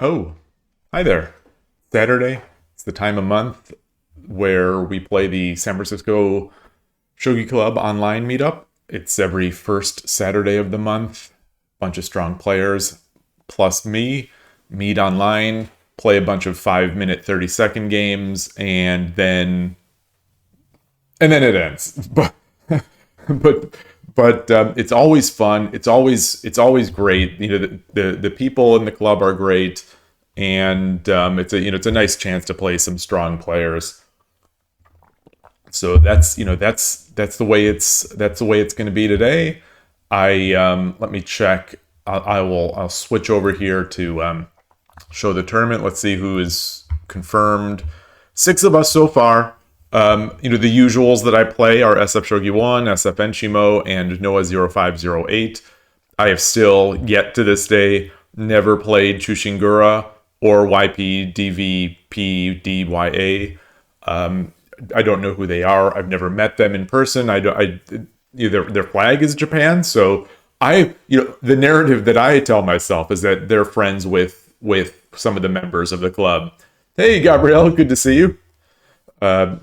Oh, hi there. Saturday. It's the time of month where we play the San Francisco Shogi Club online meetup. It's every first Saturday of the month. Bunch of strong players plus me meet online, play a bunch of 5 minute, 30-second games, and then it ends. But it's always fun. It's always great. The people in the club are great, and it's a nice chance to play some strong players. So that's the way it's going to be today. Let me check. I'll switch over here to show the tournament. Let's see who is confirmed. Six of us so far. The usuals that I play are SF Shogi 1, SF Enshimo, and Noah0508. I have still, yet to this day, never played Chushingura or YPDVPDYA. I don't know who they are. I've never met them in person. Their flag is Japan, so the narrative that I tell myself is that they're friends with some of the members of the club. Hey, Gabrielle, good to see you.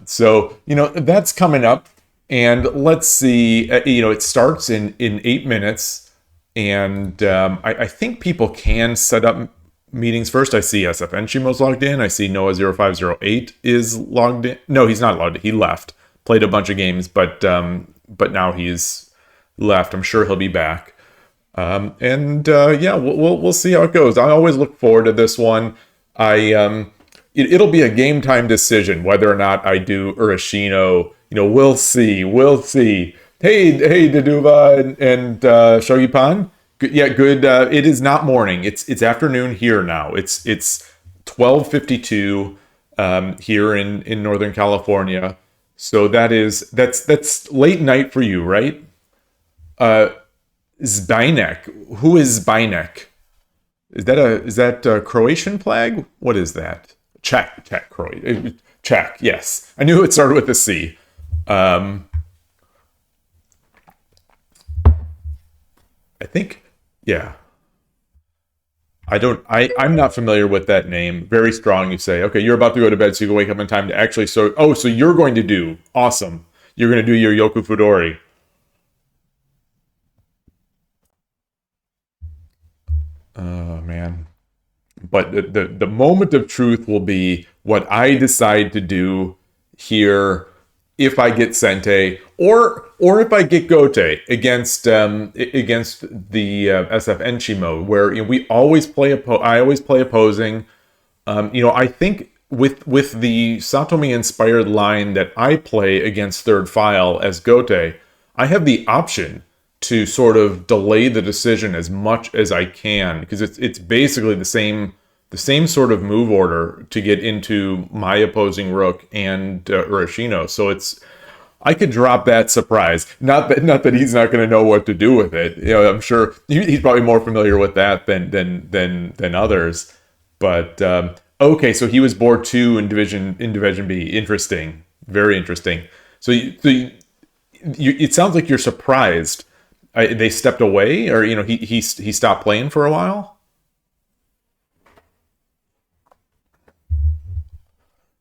So that's coming up, and let's see. It starts in 8 minutes, and I think people can set up meetings first. I see SF Enshimo's logged in. I see Noah0508 is logged in. No, he's not logged in. He left. Played a bunch of games, but now he's left. I'm sure he'll be back. We'll see how it goes. I always look forward to this one. It'll be a game time decision whether or not I do Urashino. We'll see. We'll see. Hey, Daduva and Shogi Pan. Good, yeah, good. It is not morning. It's afternoon here now. It's 12:52 here in Northern California. So that's late night for you, right? Zbajnek. Who is Zbajnek? Is that a Croatian flag? What is that? Czech, Croatian. Czech, yes. I knew it started with a C. I think, yeah. I'm not familiar with that name. Very strong, you say. Okay, you're about to go to bed, so you can wake up in time to actually, so you're going to do, awesome. You're going to do your Yoku Fudori. Oh, man. But the moment of truth will be what I decide to do here if I get Sente or if I get Gote against the SF Enshimo, where we always play I always play opposing. I think with the Satomi inspired line that I play against third file as Gote, I have the option to sort of delay the decision as much as I can, because it's basically the same sort of move order to get into my opposing rook and Urashino. So I could drop that surprise. Not that he's not going to know what to do with it. I'm sure he's probably more familiar with that than others. But okay, so he was board 2 in division B. Interesting, very interesting. So it sounds like you're surprised. They stepped away, or he stopped playing for a while.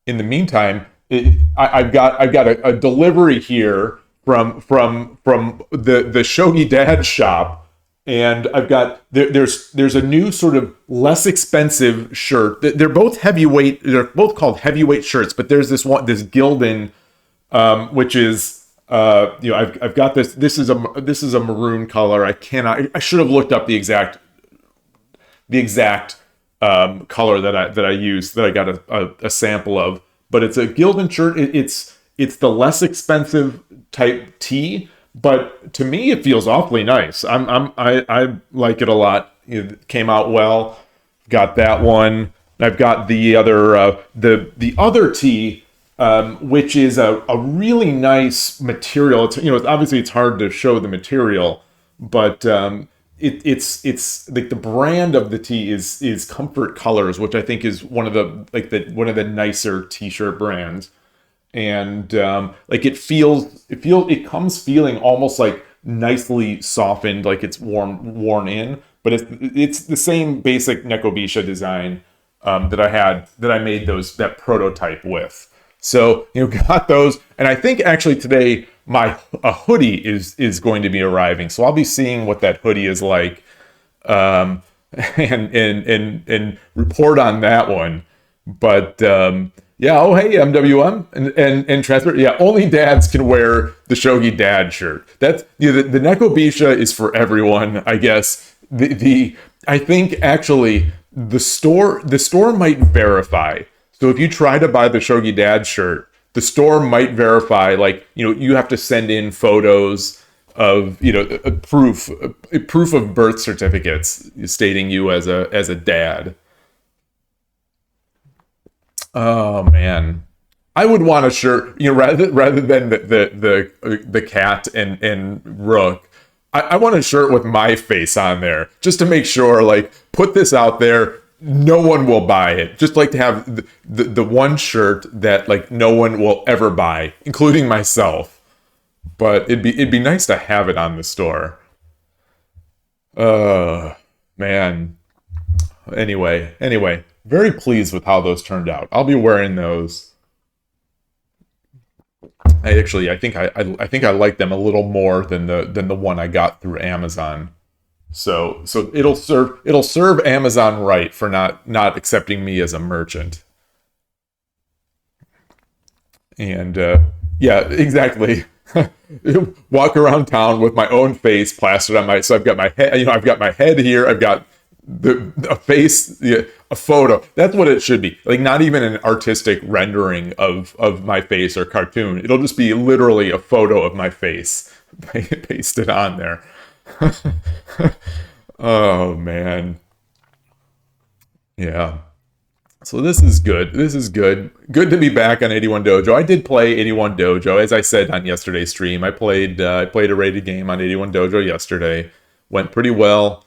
In the meantime, I've got a delivery here from the Shogi Dad shop, and I've got there's a new sort of less expensive shirt. They're both heavyweight. They're both called heavyweight shirts, but there's this Gildan, which is. I've got this. This is a maroon color. I should have looked up the exact color that I used, that I got a sample of. But it's a Gildan shirt. It's the less expensive type tee, but to me it feels awfully nice. I like it a lot. It came out well. Got that one. I've got the other the other tee. Which is a really nice material. Obviously it's hard to show the material, but it's like the brand of the tee is Comfort Colors, which I think is one of the nicer t-shirt brands, and it comes feeling almost like nicely softened, like it's worn in, but it's the same basic Nekobisha design that I made that prototype with. So got those, and I think actually today a hoodie is going to be arriving. So I'll be seeing what that hoodie is like, um, and report on that one. But yeah, oh hey MWM and transfer. Yeah, only dads can wear the Shogi dad shirt. That's the Nekobisha is for everyone, I guess. The I think actually the store might verify. So if you try to buy the Shogi dad shirt, the store might verify, like, you have to send in photos of, a proof of birth certificates stating you as a dad. Oh man, I would want a shirt, rather than the cat and Rook. I want a shirt with my face on there, just to make sure, like, put this out there. No one will buy it. Just like to have the one shirt that, like, no one will ever buy, including myself. But it'd be nice to have it on the store. Man. Anyway, very pleased with how those turned out. I'll be wearing those. I think I like them a little more than the one I got through Amazon. So it'll serve Amazon right for not accepting me as a merchant. And yeah, exactly. Walk around town with my own face plastered on so I've got my head, I've got my head here, I've got a face, a photo. That's what it should be. Like, not even an artistic rendering of my face or cartoon. It'll just be literally a photo of my face pasted on there. Oh man. Yeah. So this is good. This is good. Good to be back on 81 Dojo. I did play 81 Dojo, as I said on yesterday's stream. I played a rated game on 81 Dojo yesterday. Went pretty well.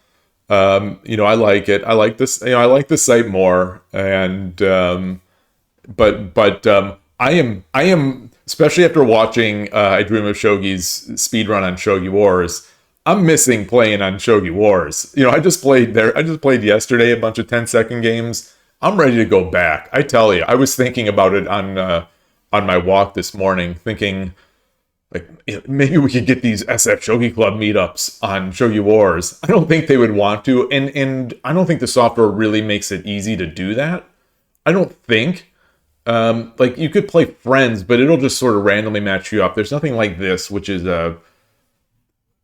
I like it. I like this. I like the site more. And but I am especially after watching I Dream of Shogi's speedrun on Shogi Wars. I'm missing playing on Shogi Wars. I just played there. I just played yesterday a bunch of 10-second games. I'm ready to go back. I tell you, I was thinking about it on my walk this morning, thinking, like, maybe we could get these SF Shogi Club meetups on Shogi Wars. I don't think they would want to, and I don't think the software really makes it easy to do that. I don't think. Like, you could play friends, but it'll just sort of randomly match you up. There's nothing like this, which is a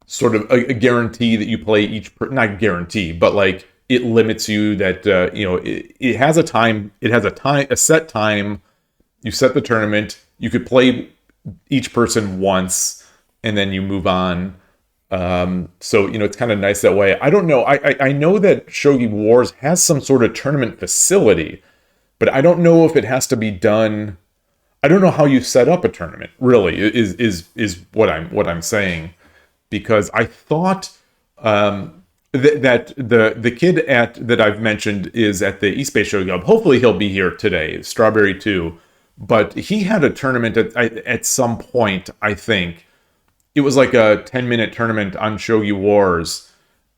sort of a guarantee that you play not guarantee, but like, it limits you that it has a time. It has a set time. You set the tournament. You could play each person once, and then you move on. So it's kind of nice that way. I don't know. I know that Shogi Wars has some sort of tournament facility, but I don't know if it has to be done. I don't know how you set up a tournament. Really, is what I'm saying, because I thought. That the kid that I've mentioned is at the East Bay Shogi Club. Hopefully he'll be here today, Strawberry 2. But he had a tournament at some point, I think. It was like a 10-minute tournament on Shogi Wars.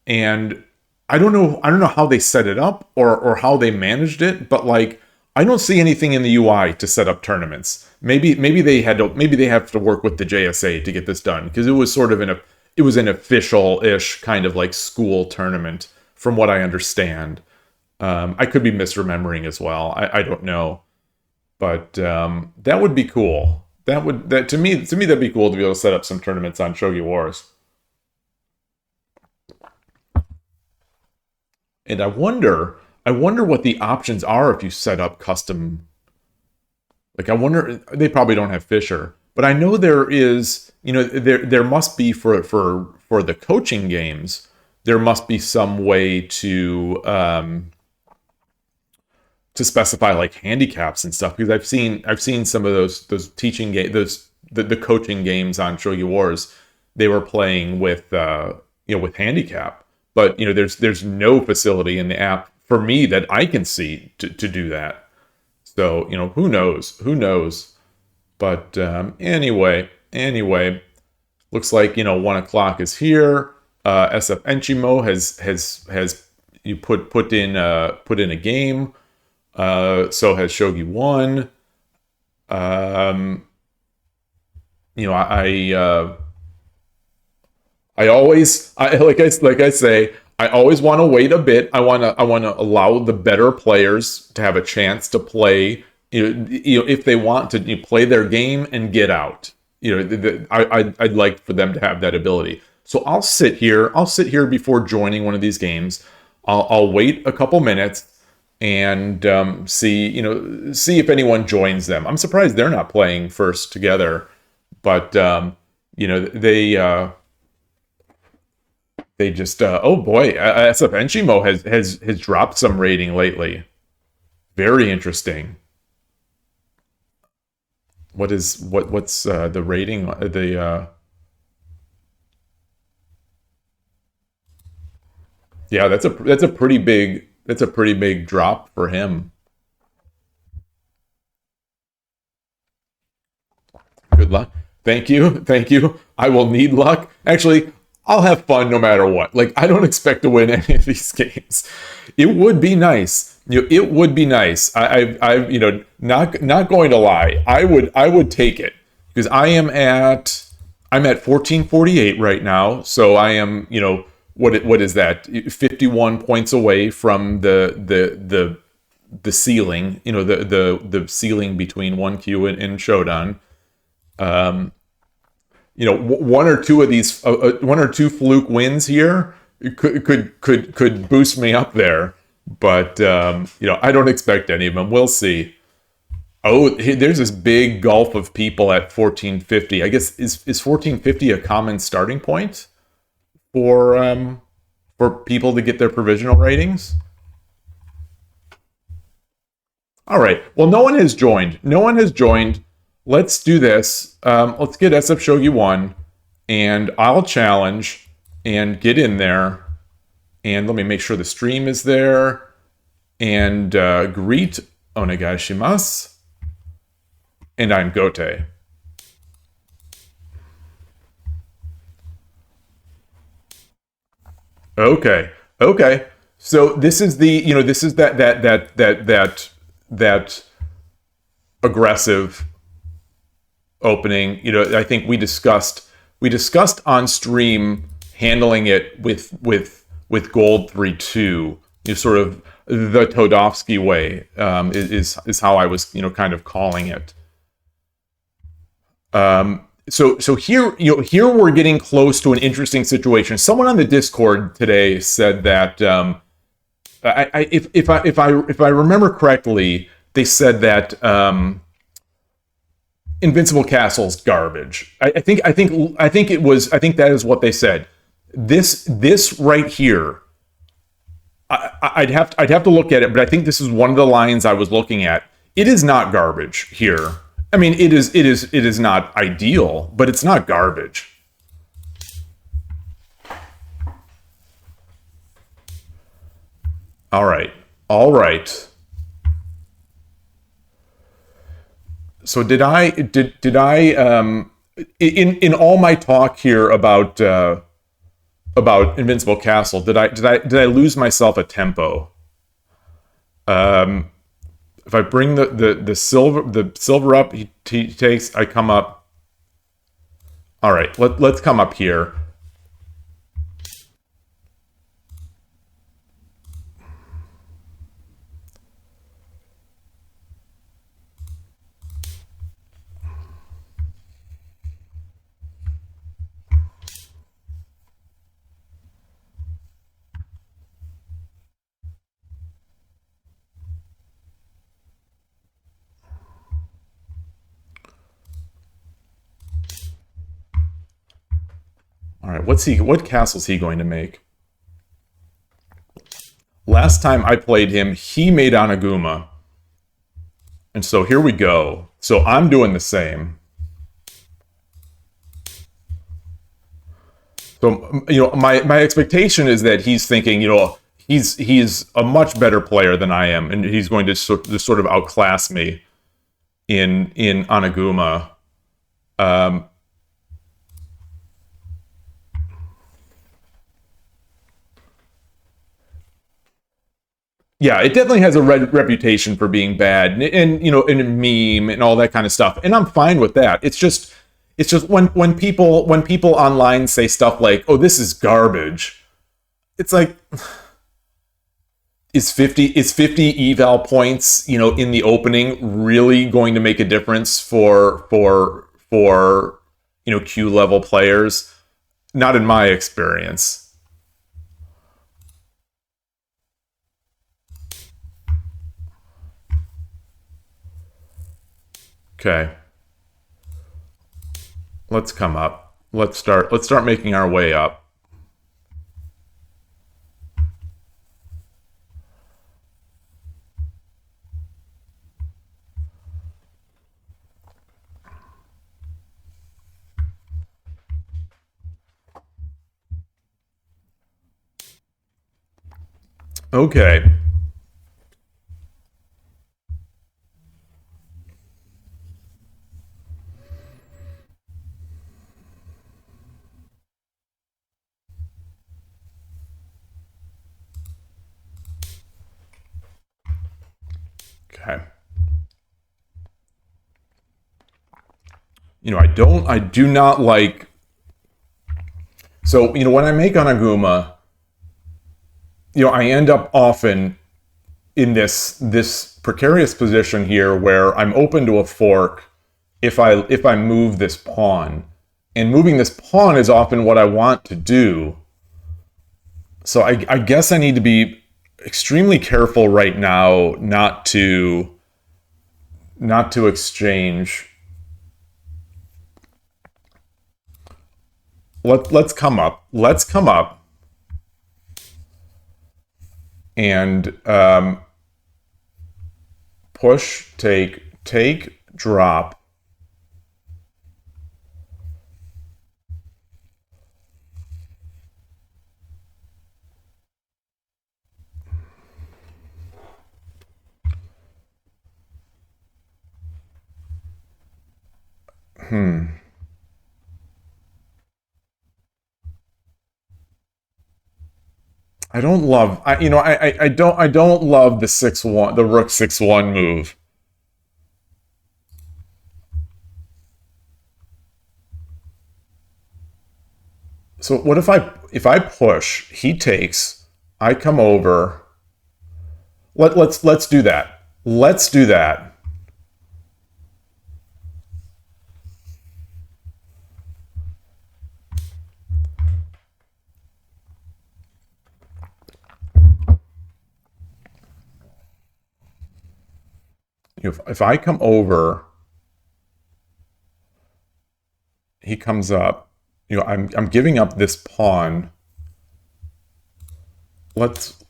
And I don't know how they set it up or how they managed it, but like, I don't see anything in the UI to set up tournaments. Maybe they have to work with the JSA to get this done, because it was sort of it was an official-ish kind of like school tournament, from what I understand. I could be misremembering as well. I don't know, but that would be cool. To me that'd be cool to be able to set up some tournaments on Shogi Wars. And I wonder what the options are if you set up custom. Like, I wonder, they probably don't have Fisher, but I know there is. There must be for the coaching games. There must be some way to specify like handicaps and stuff, because I've seen some of those teaching games, the coaching games on Shogi Wars. They were playing with with handicap, but there's no facility in the app for me that I can see to do that. So who knows? But anyway, looks like 1 o'clock is here. SF Enchimo has you put in a game. So has Shogi 1. I always, like I say, I always want to wait a bit. I want to allow the better players to have a chance to play. If they want to play their game and get out. I'd like for them to have that ability. So I'll sit here. Before joining one of these games. I'll wait a couple minutes and see if anyone joins them. I'm surprised they're not playing first together, but they just oh boy, SF Enchimo has dropped some rating lately. Very interesting. What's the rating? Yeah, that's a pretty big drop for him. Good luck. Thank you. Thank you. I will need luck. Actually, I'll have fun no matter what. Like, I don't expect to win any of these games. It would be nice. It would be nice. Not going to lie. I would take it because I'm at 1448 right now. So I am, what is that? 51 points away from the ceiling, the ceiling between 1Q and Shodan. One or two of these, one or two fluke wins here could boost me up there, but I don't expect any of them. We'll see. Oh, there's this big gulf of people at 1450. I guess is 1450 a common starting point for people to get their provisional ratings? All right. Well, no one has joined. Let's do this. Let's get SF Shogi 1, and I'll challenge and get in there. And let me make sure the stream is there. And greet onegaishimasu. And I'm Gote. Okay. So this is that aggressive opening. I think we discussed on stream handling it with gold 3-2. Sort of the Todovsky way is how I was kind of calling it. So here we're getting close to an interesting situation. Someone on the Discord today said that if I remember correctly, they said that Invincible Castle's garbage. I think that is what they said. This right here, I'd have to look at it, but I think this is one of the lines I was looking at. It is not garbage here. I mean, it is not ideal, but it's not garbage. All right. So did I in all my talk here about Invincible Castle, did I lose myself a tempo? If I bring the silver up, he takes, I come up. All right, let's come up here. All right, what castle's he going to make? Last time I played him, he made Anaguma. And so here we go. So I'm doing the same. So, my expectation is that he's thinking, he's a much better player than I am, and he's going to sort of outclass me in Anaguma. Yeah, it definitely has a reputation for being bad, and you know, and a meme and all that kind of stuff. And I'm fine with that. It's just when people online say stuff like, "Oh, this is garbage," it's like, is 50 eval points, you know, in the opening really going to make a difference for you know, Q level players? Not in my experience. Okay, let's come up. Let's start making our way up. Okay. Okay. You know, I do not like. So, you know, when I make Anaguma, you know, I end up often in this precarious position here where I'm open to a fork if I move this pawn. And moving this pawn is often what I want to do. So I guess I need to be extremely careful right now not to exchange. Let's come up. Let's come up and push, take, drop. I don't love. I don't love the 6-1, the rook 6-1 move. So what if I push? He takes. I come over. Let's do that. Let's do that. If I come over, he comes up. You know, I'm giving up this pawn. Let's.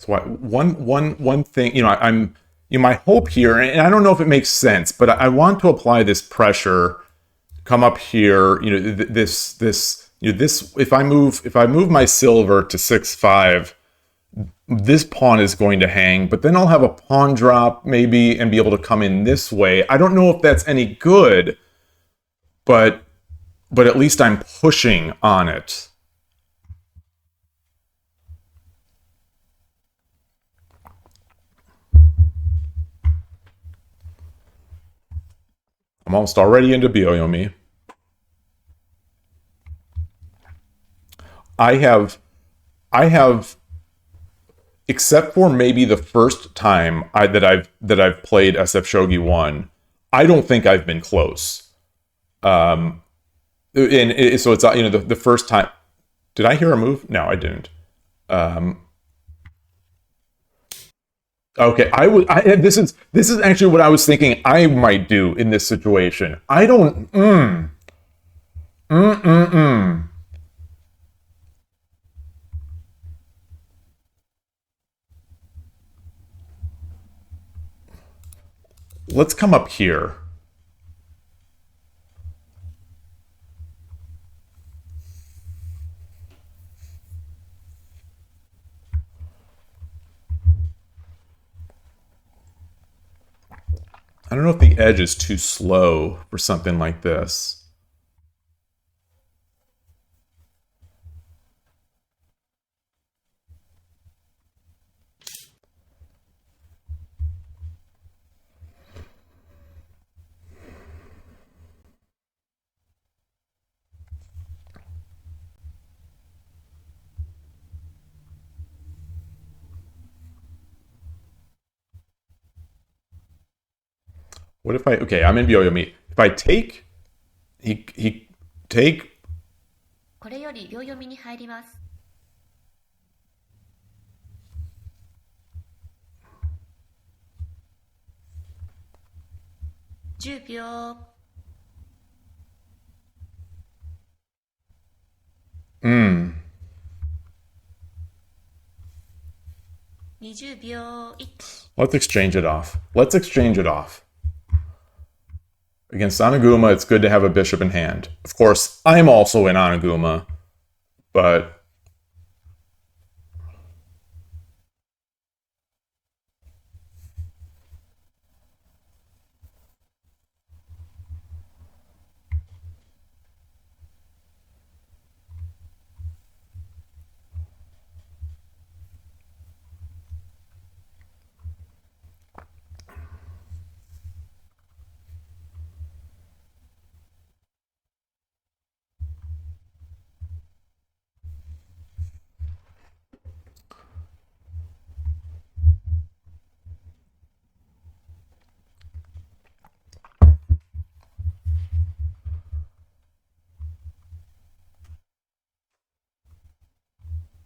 So one thing, you know, I'm, you know, my hope here, and I don't know if it makes sense, but I want to apply this pressure. Come up here, you know, this, you know, this. If I move my silver to 6-5, this pawn is going to hang, but then I'll have a pawn drop maybe and be able to come in this way. I don't know if that's any good, but at least I'm pushing on it. I'm almost already into Byoyomi. I have I have except for maybe the first time that I've played SF Shogi 1, I don't think I've been close. Um so it's, you know, the first time. Did I hear a move? No, I didn't. Um Okay, this is actually what I was thinking I might do in this situation. I don't. Mm, mm, mm. Let's come up here. I don't know if the edge is too slow for something like this. What if okay, I'm in Byoyomi. If I take, he take, これより秒読みに入ります。10秒。20秒。let's exchange it off. Let's exchange it off. Against Anaguma, it's good to have a bishop in hand. Of course, I'm also in Anaguma, but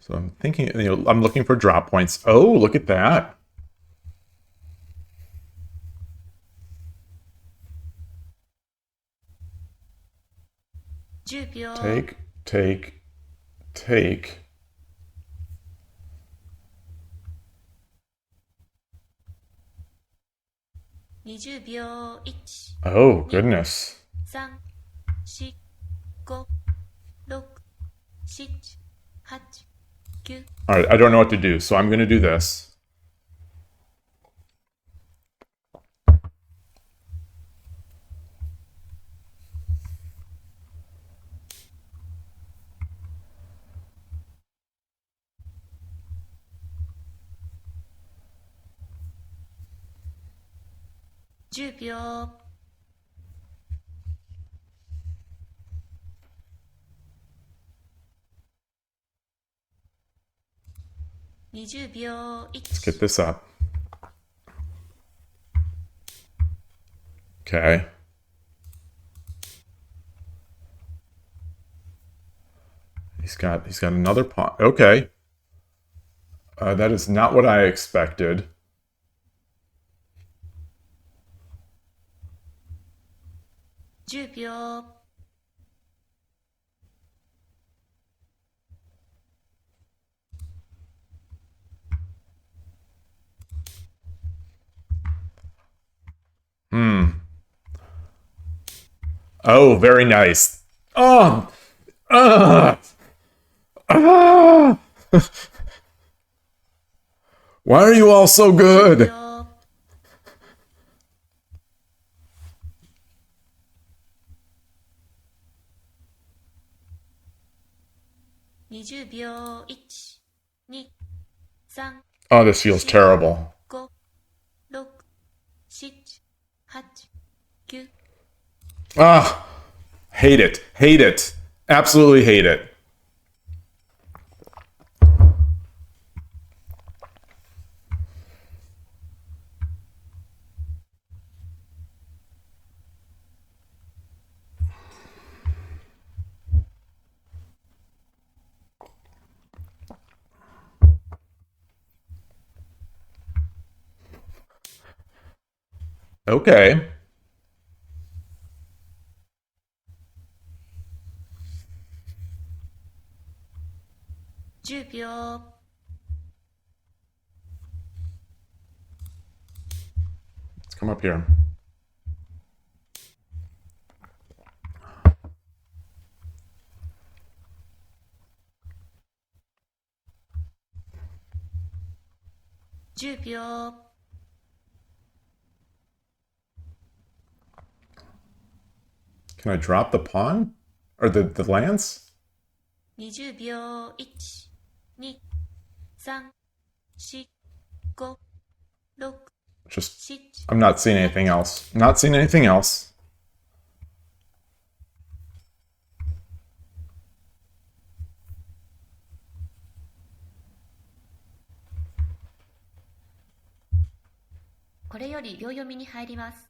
so I'm thinking, I'm looking for drop points. Oh, look at that. Take, take, take. Oh, goodness. 3、4、5、6、7、8、9。 All right, I don't know what to do, so I'm going to do this. $10 秒。20秒。 Let's get this up. Okay. He's got another pawn. Okay. That is not what I expected. $10 秒。Oh, very nice. Oh, ah. Why are you all so good? 20秒。1、2、3、Oh, this feels terrible. 5、6、7、8、9。 Ah, hate it. Hate it. Absolutely hate it. Okay. $10 秒。Let's come up here. $10 秒。Can I drop the pawn? Or the lance? 20秒1、2、3、4、5、6、Just, 7、I'm not seeing anything else. Not seeing anything else. これより秒読みに入ります。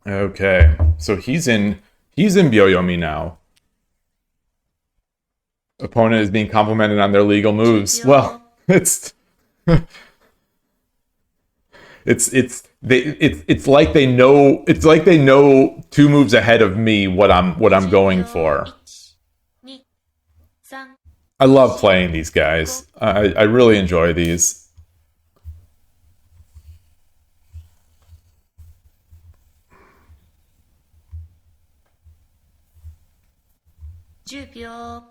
Okay. So he's in Byoyomi now. Opponent is being complimented on their legal moves. Well, it's like they know two moves ahead of me what I'm going for. 1、2、3、I love playing these guys. I really enjoy these. 10秒。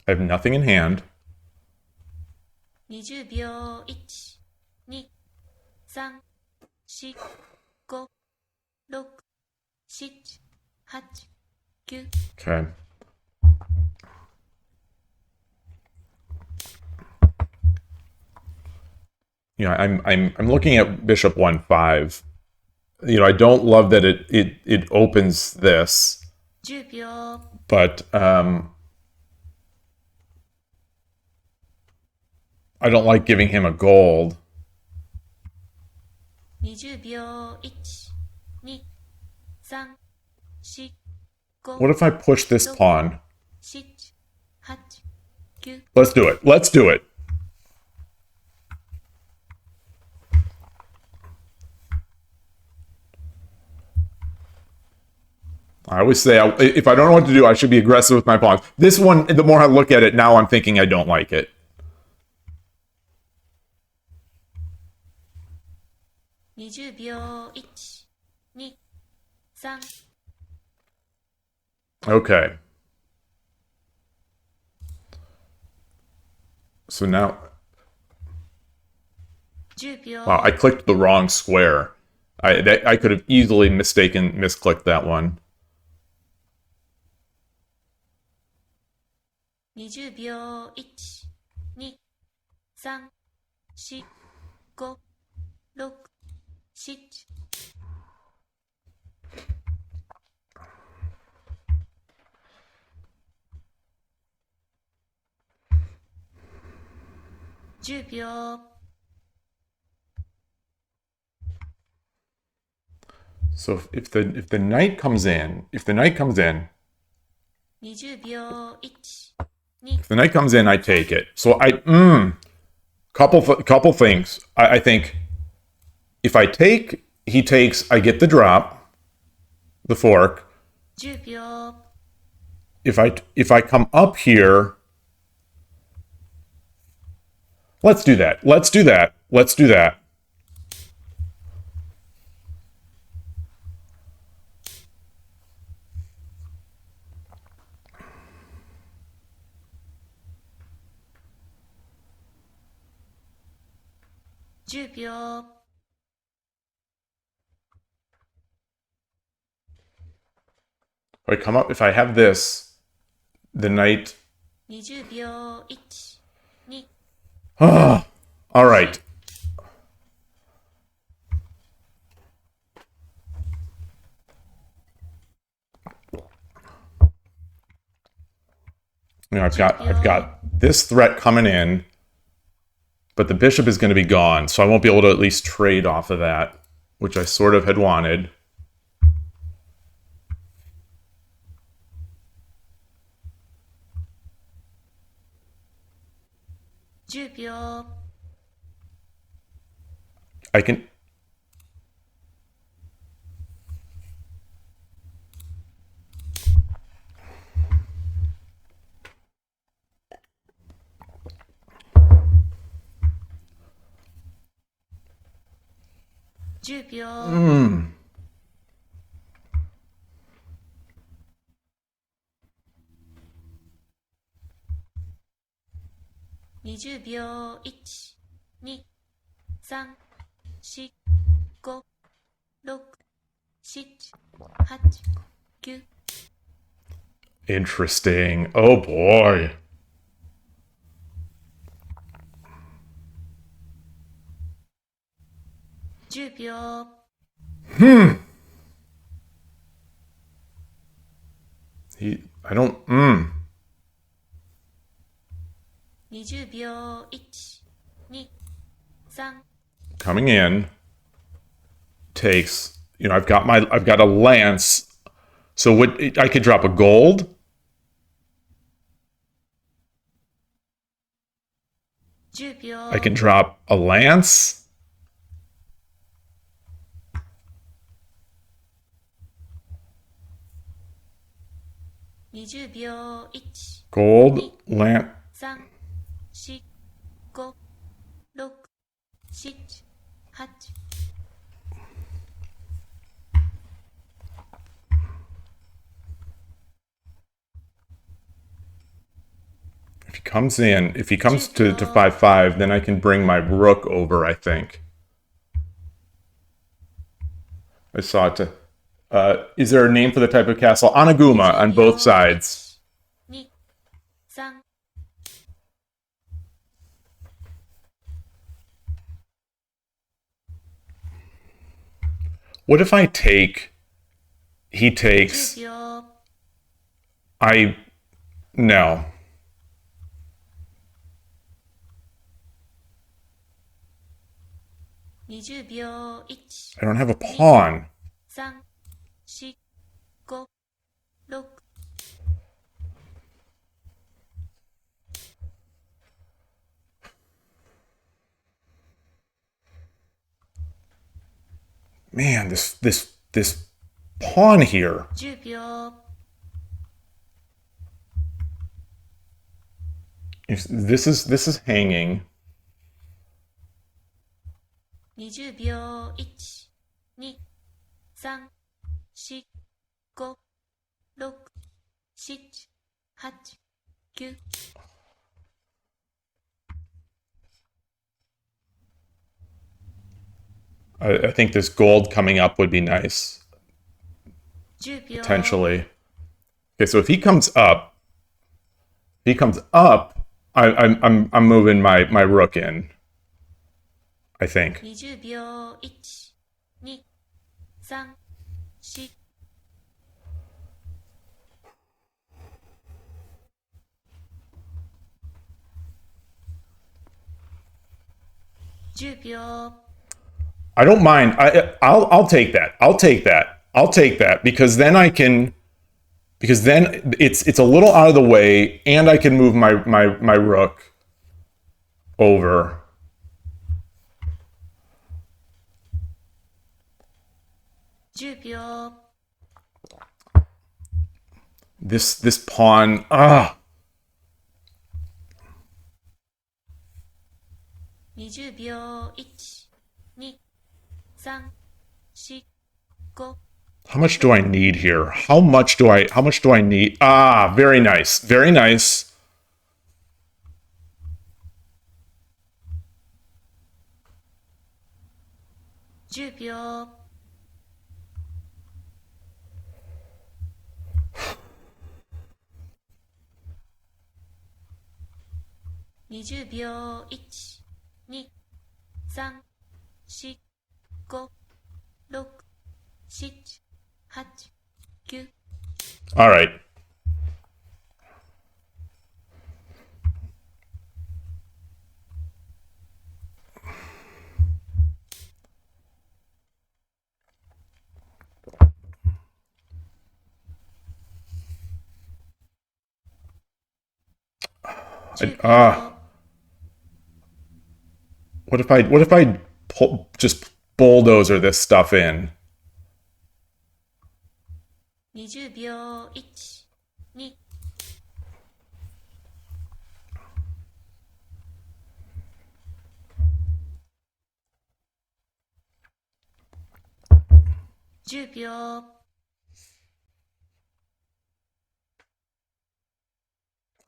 I have nothing in hand. 20秒。1、2、3、4、5、6、7、8、9。 Okay. I'm looking at Bishop 1-5. I don't love that it opens this, 10秒。 but I don't like giving him a gold. 20秒。1、2、3、4、5。 What if I push this pawn? 7、8、9。 Let's do it. Let's do it. I always say, if I don't know what to do, I should be aggressive with my pawns. This one, the more I look at it, now I'm thinking I don't like it. 20秒。1、2、3。 Okay. So now, 10秒。 wow, I clicked the wrong square. I could have easily misclicked that one. 20秒。1、2、3、4、5、6、7。 10秒。 So if the knight comes in, 20秒。1、if the knight comes in, I take it. So couple things. I think if I take, he takes, I get the drop, the fork. 10秒。 If I come up here, let's do that. Let's do that. 10秒。 If I come up, if I have this, the knight. 20秒。1、2。 All right. I've got this threat coming in, but the bishop is going to be gone, so I won't be able to at least trade off of that, which I sort of had wanted. I can. Mm. 20秒。1、2、3、4、5、6、7、8、9。 Interesting. Oh boy. 10秒。 I don't. 20秒。1、2、3。 Coming in. Takes. I've got a lance. So what? I could drop a gold. 10秒。 I can drop a lance. 20秒。1、Gold lance. 3、4、5、6、7、8。 If he comes to 5/5, then I can bring my rook over, I think. I saw it to. Is there a name for the type of castle? Anaguma on both sides. 2、3。 What if I take. He takes. 10秒。 No. 20秒。 1、 I don't have a pawn. 3、4、5、6。 Man, this pawn here. 10秒。 This is hanging. 20秒。 1、2、3、4、5、6、7、8、9。 I think this gold coming up would be nice, 10秒。 potentially. Okay, so if he comes up, I'm moving my rook in. I think. 20秒。 1、2、3、4。 10秒。 I don't mind. I'll take that. I'll take that because then I can. Because then it's a little out of the way, and I can move my rook over. This pawn. 20秒。 1、2、3、4、5。 How much do I need here? How much do I need? Very nice. Very nice. 10秒。 20秒。 1、2、3、4、5、6、7、8、9。 All right. What if I just bulldozer this stuff in? 20秒。 1、2。 10秒。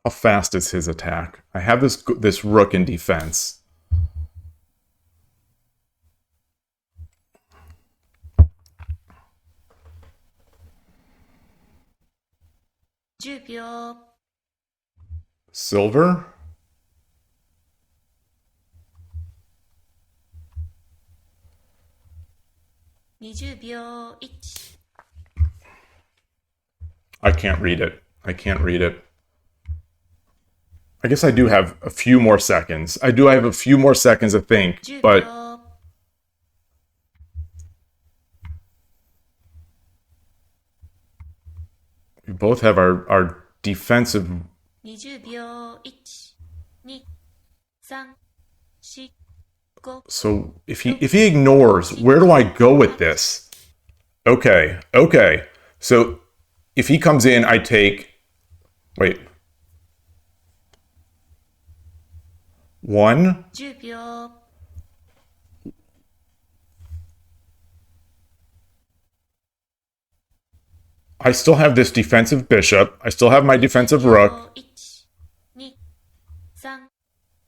How fast is his attack? I have this rook in defense. 10秒 Silver? 20秒 1 I can't read it. I can't read it. I guess I do have a few more seconds. I have a few more seconds to think, 10 but 秒 we both have our defensive. 20秒 1 2 3 4 5 So if he ignores, where do I go with this? Okay. So if he comes in, I take. Wait. 1. 10秒 I still have this defensive bishop. I still have my defensive rook. 1 2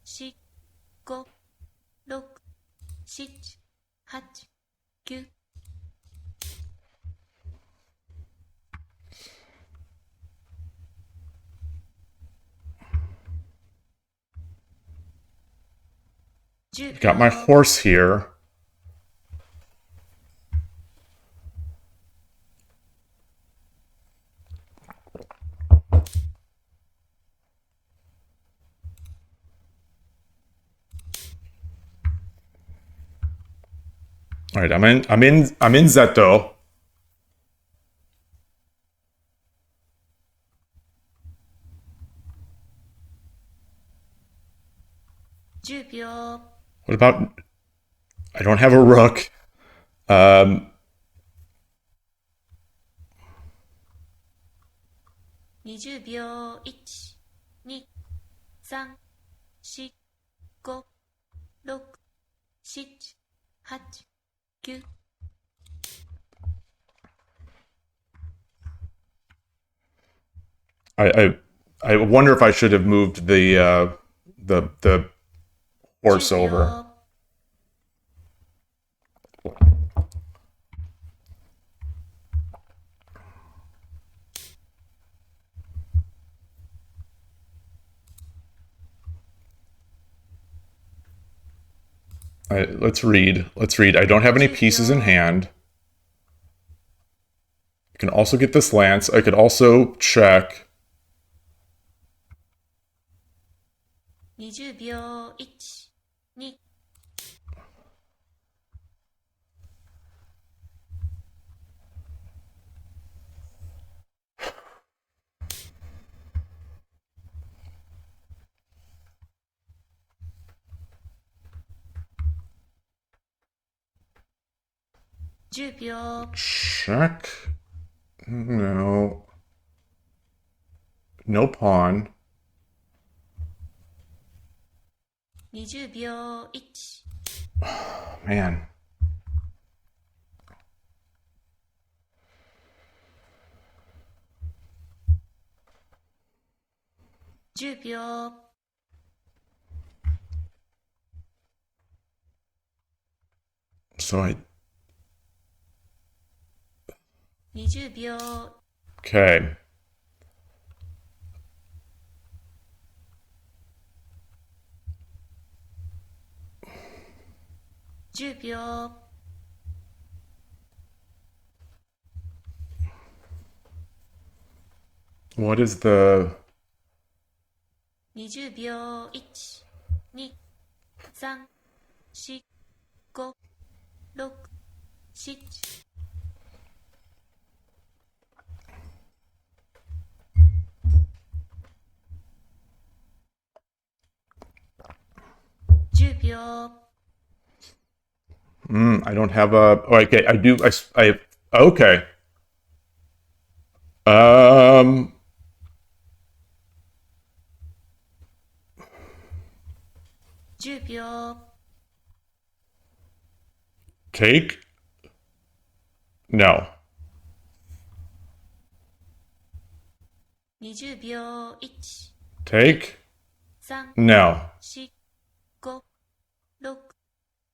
3 4 5 6 7 8 9 10 Got my 秒 horse here. All right, I'm in Zeto. 10秒 What about? I don't have a rook. 20秒 1 2 3 4 5 6 7 8 9 I wonder if I should have moved the horse 10 over. 秒 Let's read. I don't have any pieces in hand. I can also get this lance. I could also check. 20秒 1 2 10秒 Check. No. No pawn. 20秒 1 Man. 10秒 So I. 20秒 Okay.10秒 What is the? 20秒 1 2 3 4 5 6 7 10秒 I don't have a. Oh, okay, I do. I. Okay. Um. 10秒 Take. No. 20秒 1 Take. 3 No. 4 5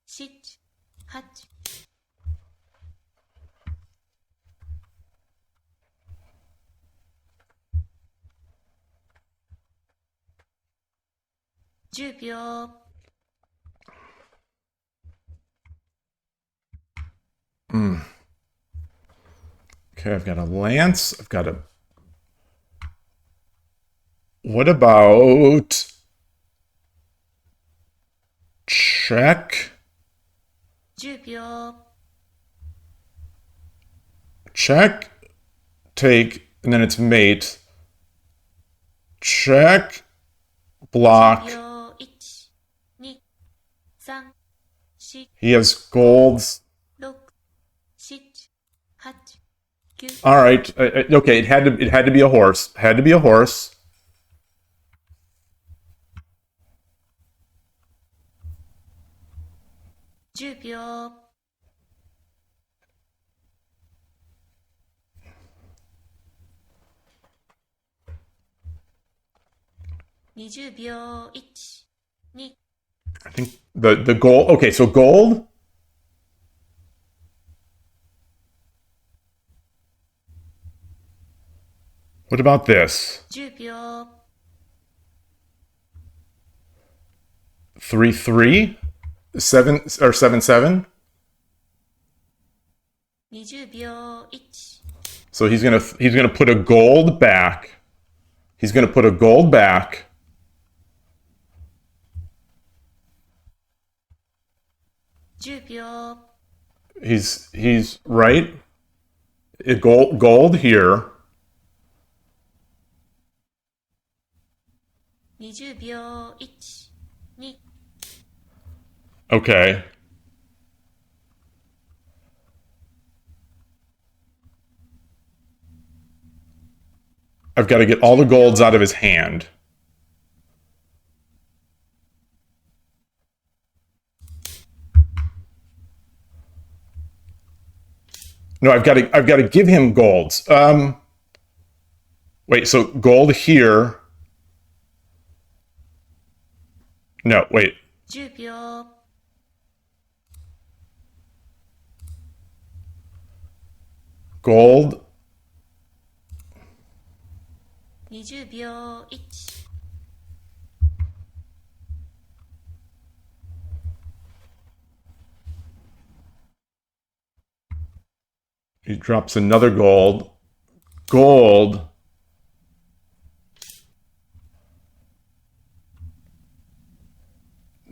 6 7 8 9 10秒、 Okay, I've got a lance. I've got a. What about check? 10秒、 Check, take, and then it's mate. Check, 10 block. 秒、1、2、3、4、 He has golds. 6、7、8、9、All right. Okay, it had to be a horse. Had to be a horse. 10秒、 20秒、1、2、 I think the gold. Okay, so gold. What about this? 10秒、 3-3, 7 or 7-7. 20秒、1、 So he's gonna put a gold back. He's gonna put a gold back. 10秒、 He's right. Gold here. 20秒、1、2、 Okay. I've got to get all the golds out of his hand. No, I've got to give him golds. Wait, so gold here. No, wait. 10秒、 Gold. 20秒、1、 He drops another gold. Gold.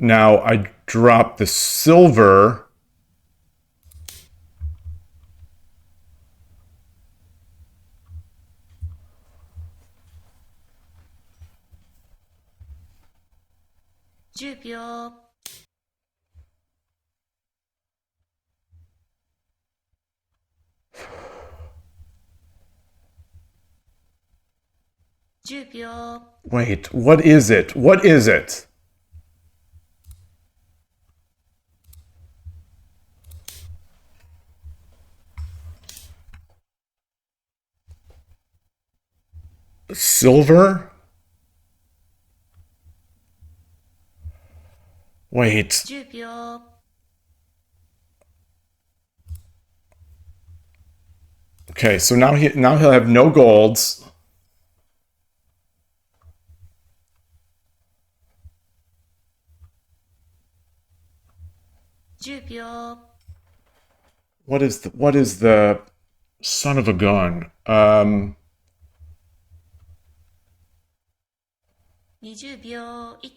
Now I drop the silver.10秒、 10秒、 Wait, what is it? What is it? Silver? Wait. 10秒、 Okay, so now he'll have no golds.10秒、 What is the son of a gun? 20秒、1、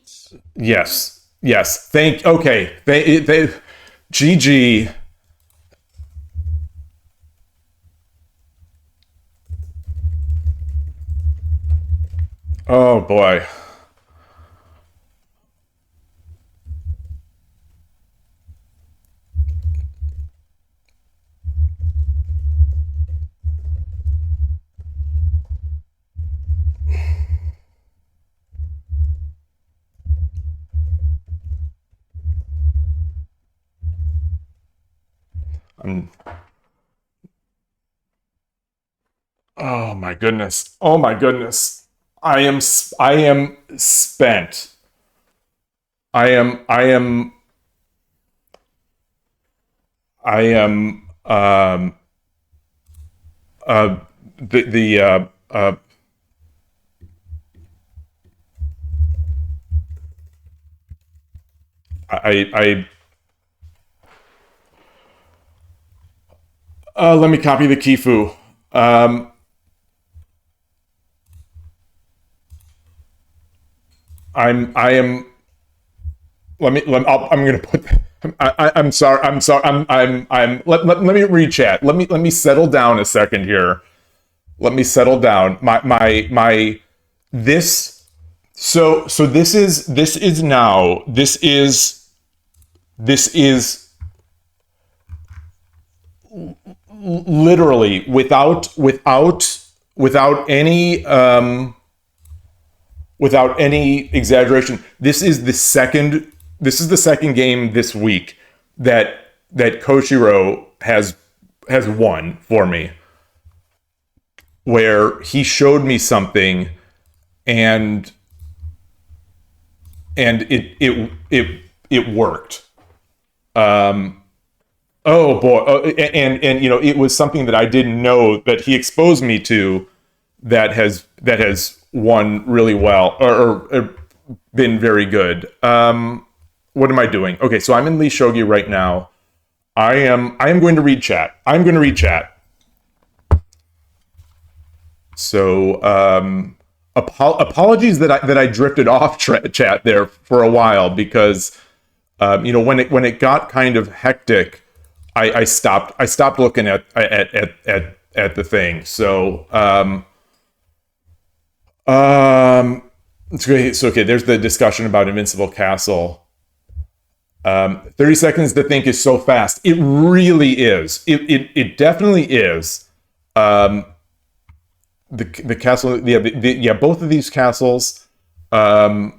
Yes. Okay. They GG. Oh boy. Oh my goodness. Oh my goodness. I am spent. I am I am the Let me copy the kifu. I am. I'm going to put. I'm sorry. Let me read chat. Let me settle down a second here. Let me settle down. This. So this is now. This is literally without any exaggeration. This is the second game this week that Koshiro has won for me, where he showed me something and it worked. Oh boy. And it was something that I didn't know that he exposed me to that has won really well or been very good. What am I doing? Okay, so I'm in lishogi right now. I am going to read chat. I'm going to read chat. So apologies that I drifted off chat there for a while because when it got kind of hectic, I stopped looking at the thing. So it's great. So okay, there's the discussion about Invincible Castle. 30 seconds to think is so fast. It really is. It definitely is. The castle, both of these castles, they're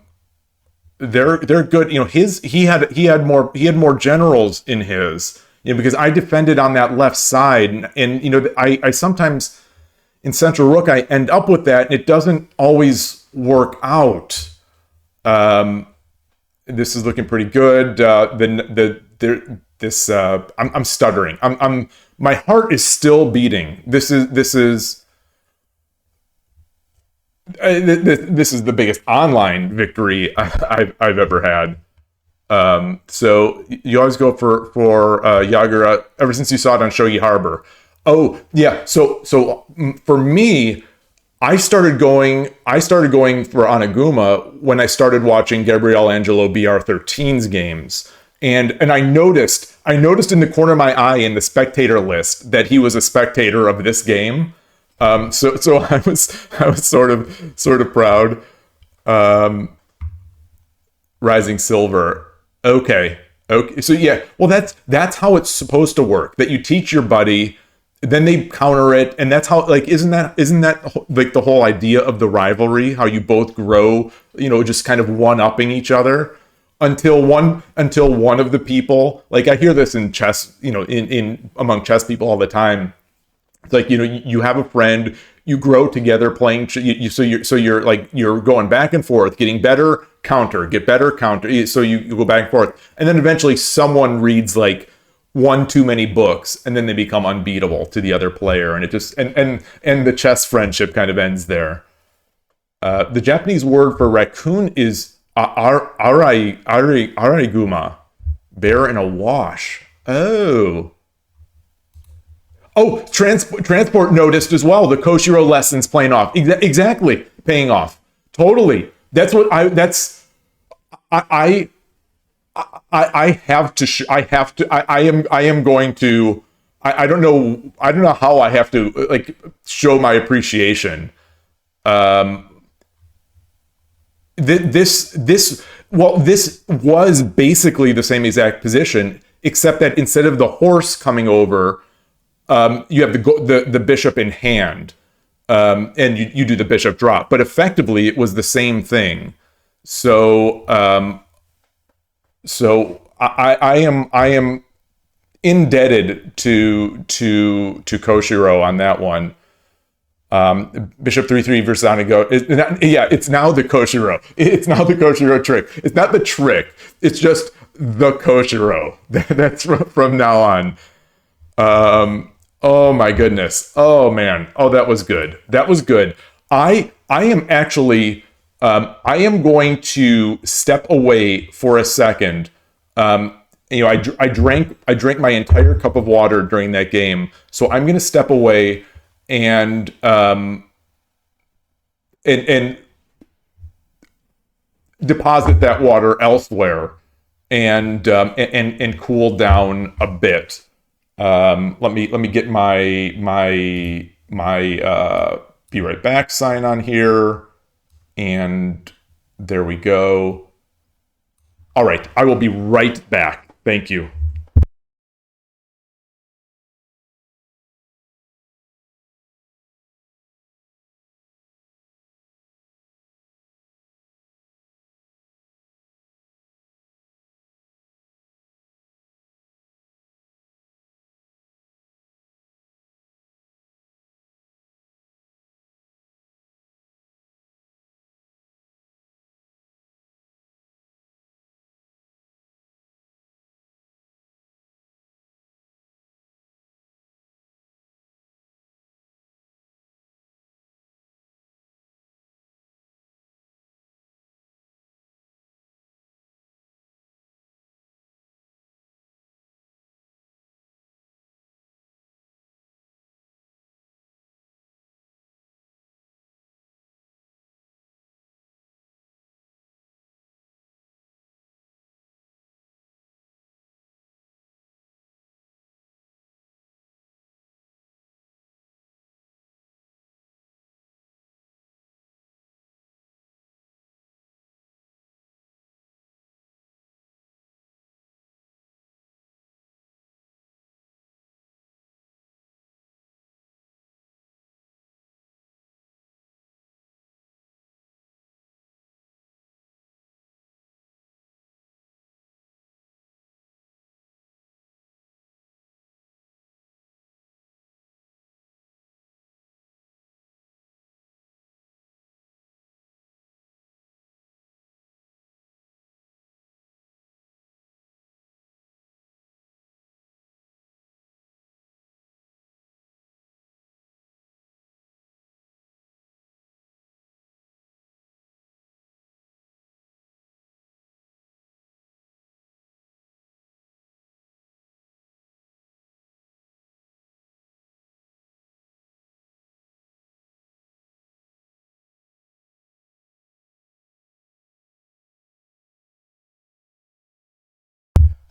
good. He had more generals in his, because I defended on that left side, and I sometimes in Central Rook I end up with that, and it doesn't always work out. This is looking pretty good. I'm stuttering. My heart is still beating. This is the biggest online victory I've ever had. So you always go for Yagura ever since you saw it on Shogi Harbor. Oh yeah. So for me, I started going for Oniguma when I started watching Gabriel Angelo BR13's games. And I noticed in the corner of my eye in the spectator list that he was a spectator of this game. So I was sort of proud. Rising Silver. Okay. So yeah, well that's how it's supposed to work. That you teach your buddy, then they counter it, and that's how, like, isn't that like the whole idea of the rivalry? How you both grow, just kind of one-upping each other until one of the people, like I hear this in chess, in among chess people all the time. It's like, you have a friend, you grow together playing, so you're going back and forth, getting better, counter, get better, counter. So you go back and forth, and then eventually someone reads like one too many books, and then they become unbeatable to the other player, and it just and the chess friendship kind of ends there. The Japanese word for raccoon is araiguma, bear in a wash. Oh, transport noticed as well. The Koshiro lessons paying off. Exactly, paying off. Totally. That's what I have to. I am going to. I don't know how I have to like show my appreciation. This was basically the same exact position, except that instead of the horse coming over, you have the bishop in hand, and you do the bishop drop. But effectively, it was the same thing. So I am indebted to Koshiro on that one. Bishop 3-3 versus Onigo. It's now the Koshiro. It's now the Koshiro trick. It's not the trick. It's just the Koshiro. That's from now on. Oh my goodness. Oh man. Oh, that was good. That was good. I am actually I am going to step away for a second I drank my entire cup of water during that game. So I'm going to step away and and deposit that water elsewhere and cool down a bit. Let me get my be right back sign on here, and there we go. All right, I will be right back. Thank you.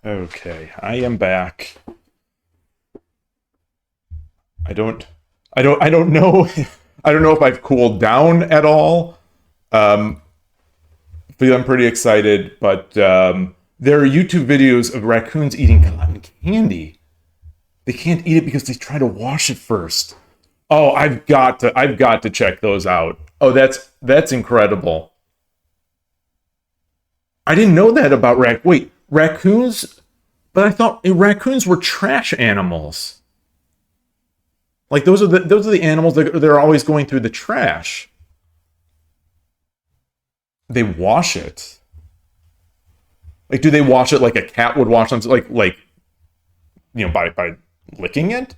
Okay, I am back. I don't, I don't know, I don't know if I've cooled down at all. Um, I'm pretty excited, but there are YouTube videos of raccoons eating cotton candy. They can't eat it because they try to wash it first. Oh, I've got to check those out. Oh, that's incredible. I didn't know that about wait, raccoons, but I thought raccoons were trash animals. Like those are the animals that they're always going through the trash. They wash it. Like, do they wash it like a cat would wash something? By licking it.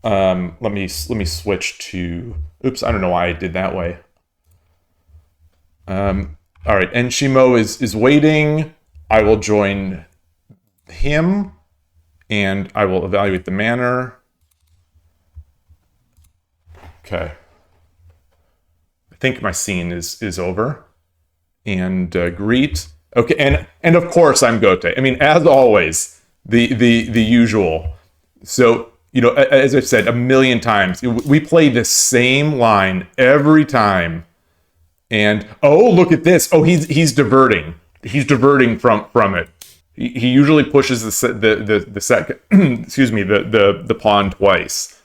Let me switch to. Oops, I don't know why I did that way. All right, and Shimo is waiting. I will join him, and I will evaluate the manner. Okay, I think my scene is over. And greet. Okay, and of course I'm Gote. I mean, as always, the usual. So as I've said a million times, we play the same line every time. And oh, look at this! Oh, he's diverting. He's diverting from it. He usually pushes the second. Excuse me, the pawn twice.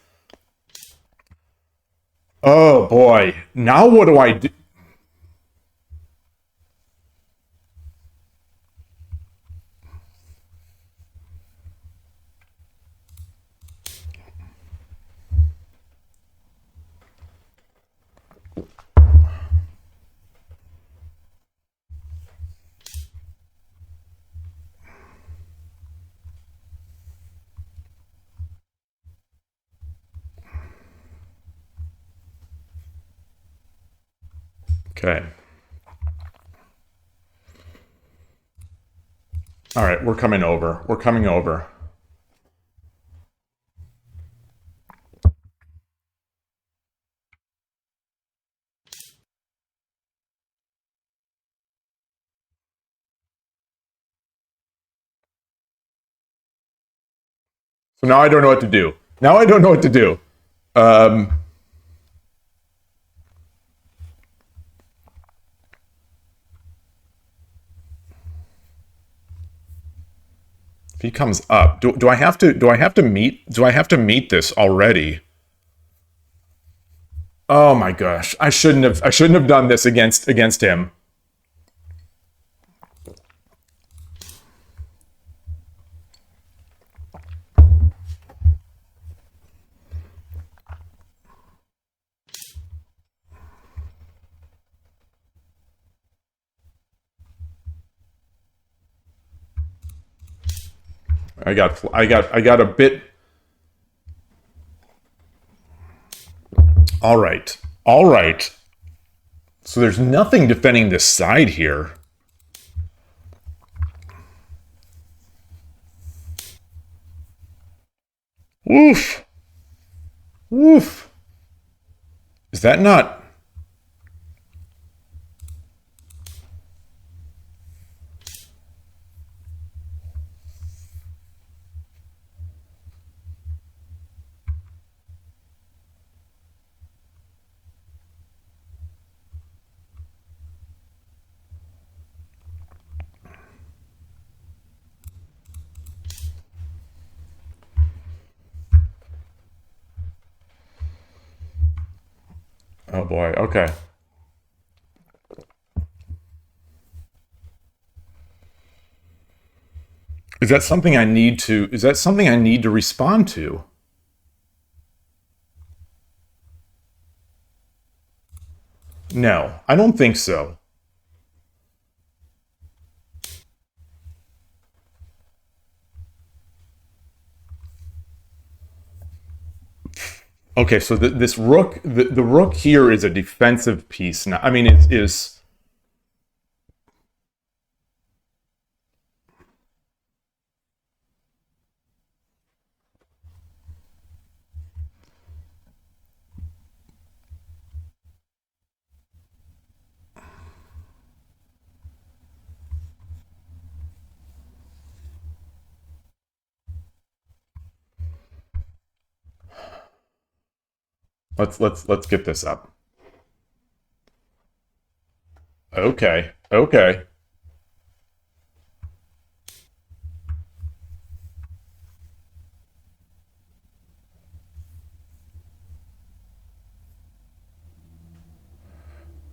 Oh boy! Now what do I do? Okay. All right, we're coming over. We're coming over. So now I don't know what to do. Now I don't know what to do. Um, if he comes up, do I have to meet this already? Oh my gosh. I shouldn't have done this against him. I got a bit. All right. All right. So there's nothing defending this side here. Woof. Woof. Is that not? Oh boy. Okay. Is that something I need to respond to? No, I don't think so. Okay, so this rook, the rook here is a defensive piece. Now, I mean, it is. Let's get this up. Okay, okay.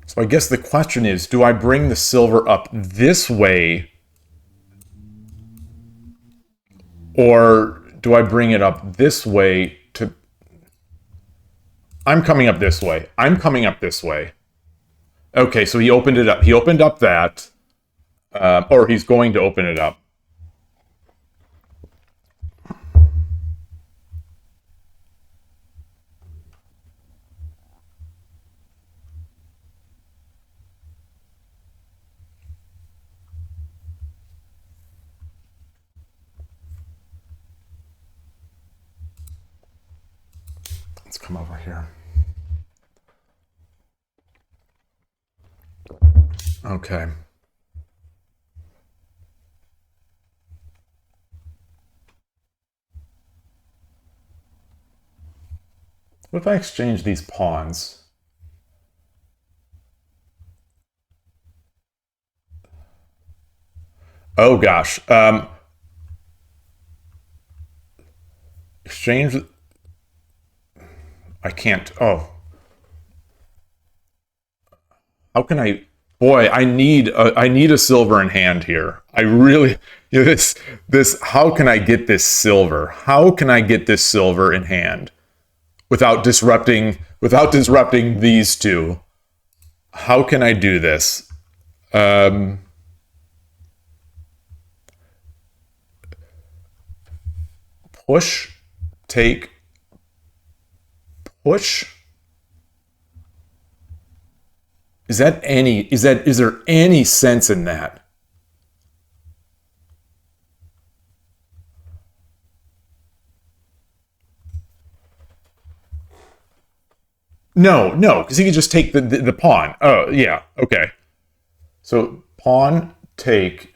So I guess the question is, do I bring the silver up this way, or do I bring it up this way to? I'm coming up this way. I'm coming up this way. Okay, so he opened it up. He opened up that, or he's going to open it up. Let's come over here. Okay. What if I exchange these pawns? Oh gosh. Exchange. I can't. Oh, how can I? Boy, I need a silver in hand here. I really this. How can I get this silver? How can I get this silver in hand without disrupting these two? How can I do this? Um, push, take, push. Is there any sense in that? No, because he could just take the pawn. Oh, yeah, okay. So pawn, take.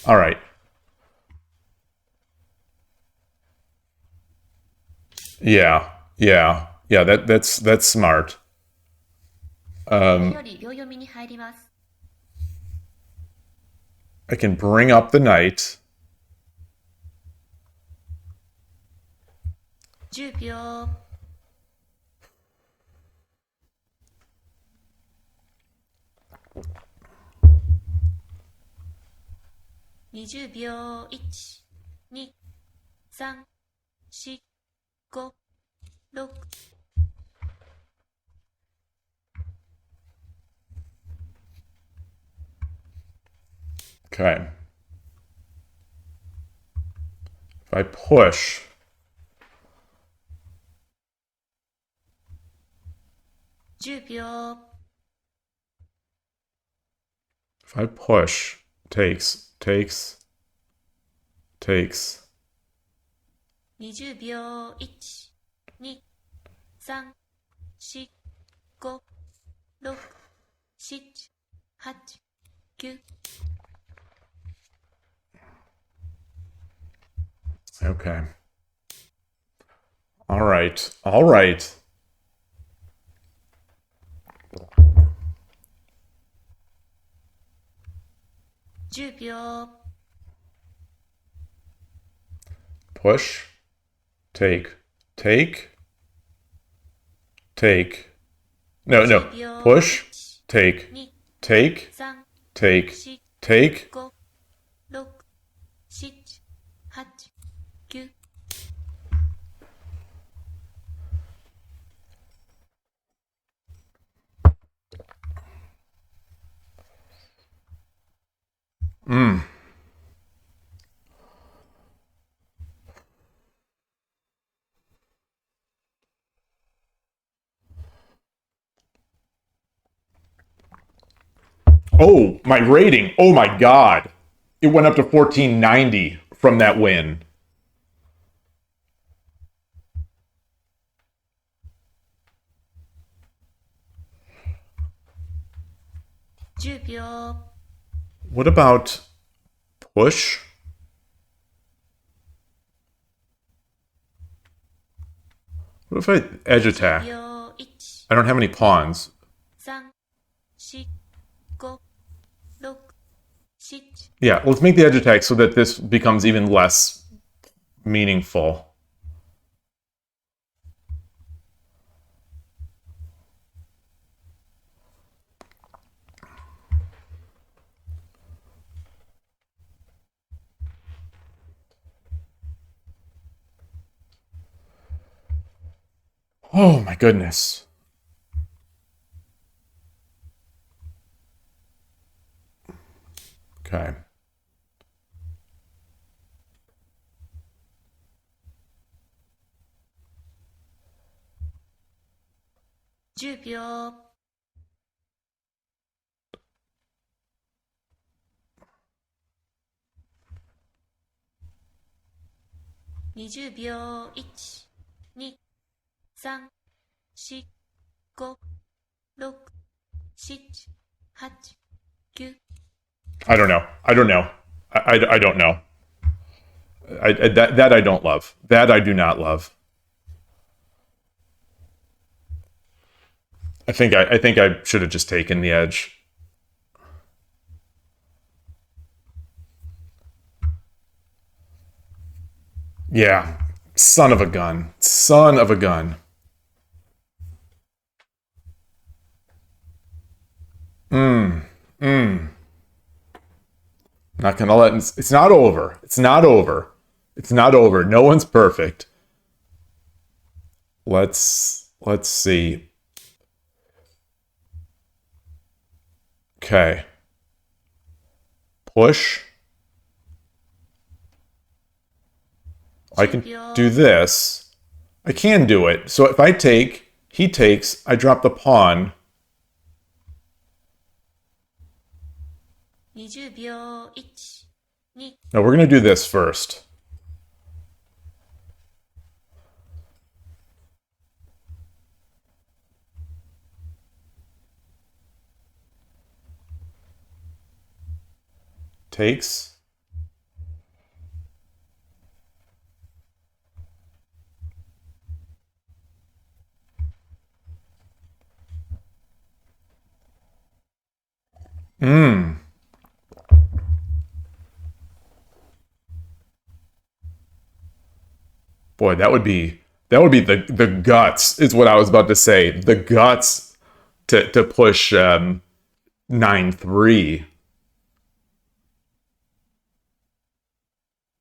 All right. Yeah. That's smart. これより秒読みに入ります。 I can bring up the knight. 10秒。20秒。1、2、3、4、5、6。Okay. If I push, 10秒。 if I push, takes. 20秒。1、2、3、4、5、6、7、8、9。 Okay. All right. 10秒。 Push, take. No. Push, take, 2、3、take. 4、5、6、7、8、9。 Oh, my rating. Oh my god. It went up to 1490 from that win.10秒。 What about push? What if I edge attack? 秒。 1、 I don't have any pawns. 3、4、5、6、7。 Yeah, let's make the edge attack so that this becomes even less meaningful. Oh my goodness. Okay.10秒。 20秒。 1、2、3、4、5、6、7、8、9。 I don't know. I don't know. I don't know. That I don't love. That I do not love. I think I should have just taken the edge. Yeah. Son of a gun. Son of a gun. Not gonna let. It's not over. It's not over. It's not over. No one's perfect. Let's see. Okay. Push. I can do this. I can do it. So if I take, he takes, I drop the pawn. 20秒。 1、2、No, we're going to do this first. Takes. Mmm. Boy, that would be the guts is what I was about to say. The guts to push 9-3.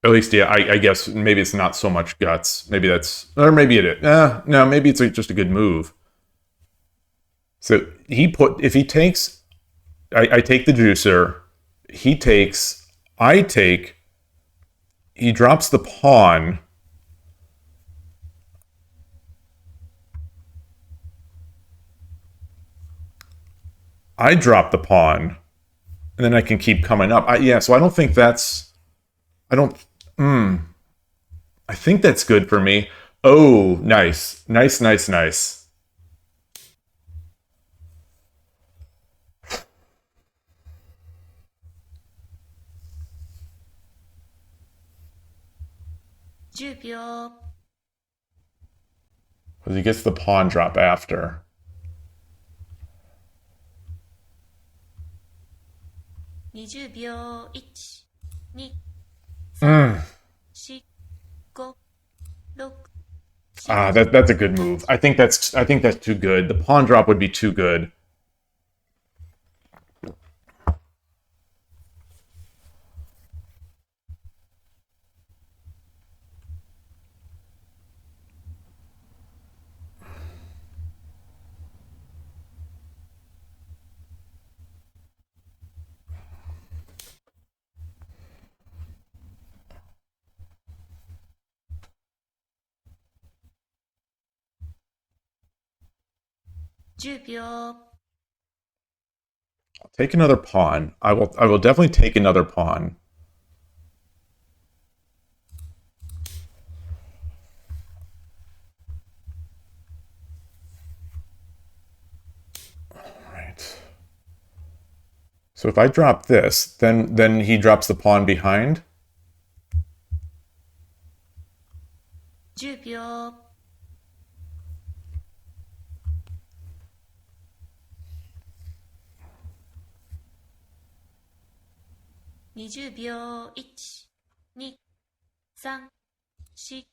At least, yeah, I guess maybe it's not so much guts. Maybe that's, or maybe it is. No, maybe it's just a good move. So if he takes, I take the juicer. He takes, I take, he drops the pawn. I drop the pawn, and then I can keep coming up. Yeah, so I don't think that's, I don't, I think that's good for me. Oh, nice. Nice, nice, nice. 10秒、Because he gets the pawn drop after. 20秒、1、2、3、Mm. 4、5、6、Ah, 7、that's a good move. 8、I think that's too good. The pawn drop would be too good.10秒、Take another pawn. I will definitely take another pawn. Right. So if I drop this, then he drops the pawn behind. 10秒、20秒、1、2、3、4。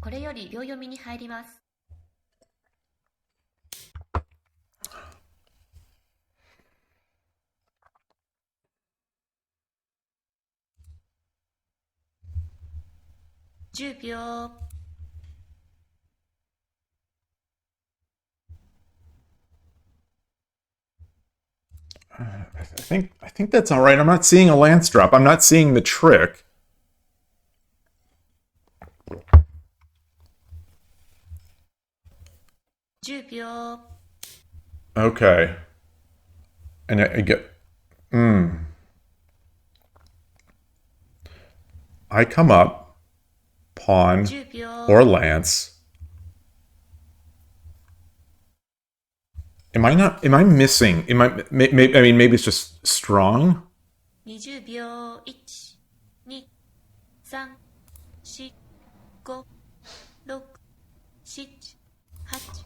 これより秒読みに入ります。10秒。I think that's all right. I'm not seeing a lance drop. I'm not seeing the trick. 10秒。 Okay. And I get. I come up, pawn 10秒。 or lance. Am I missing? I mean, maybe it's just strong. 20秒。1、2、3、4、5、6、7、8。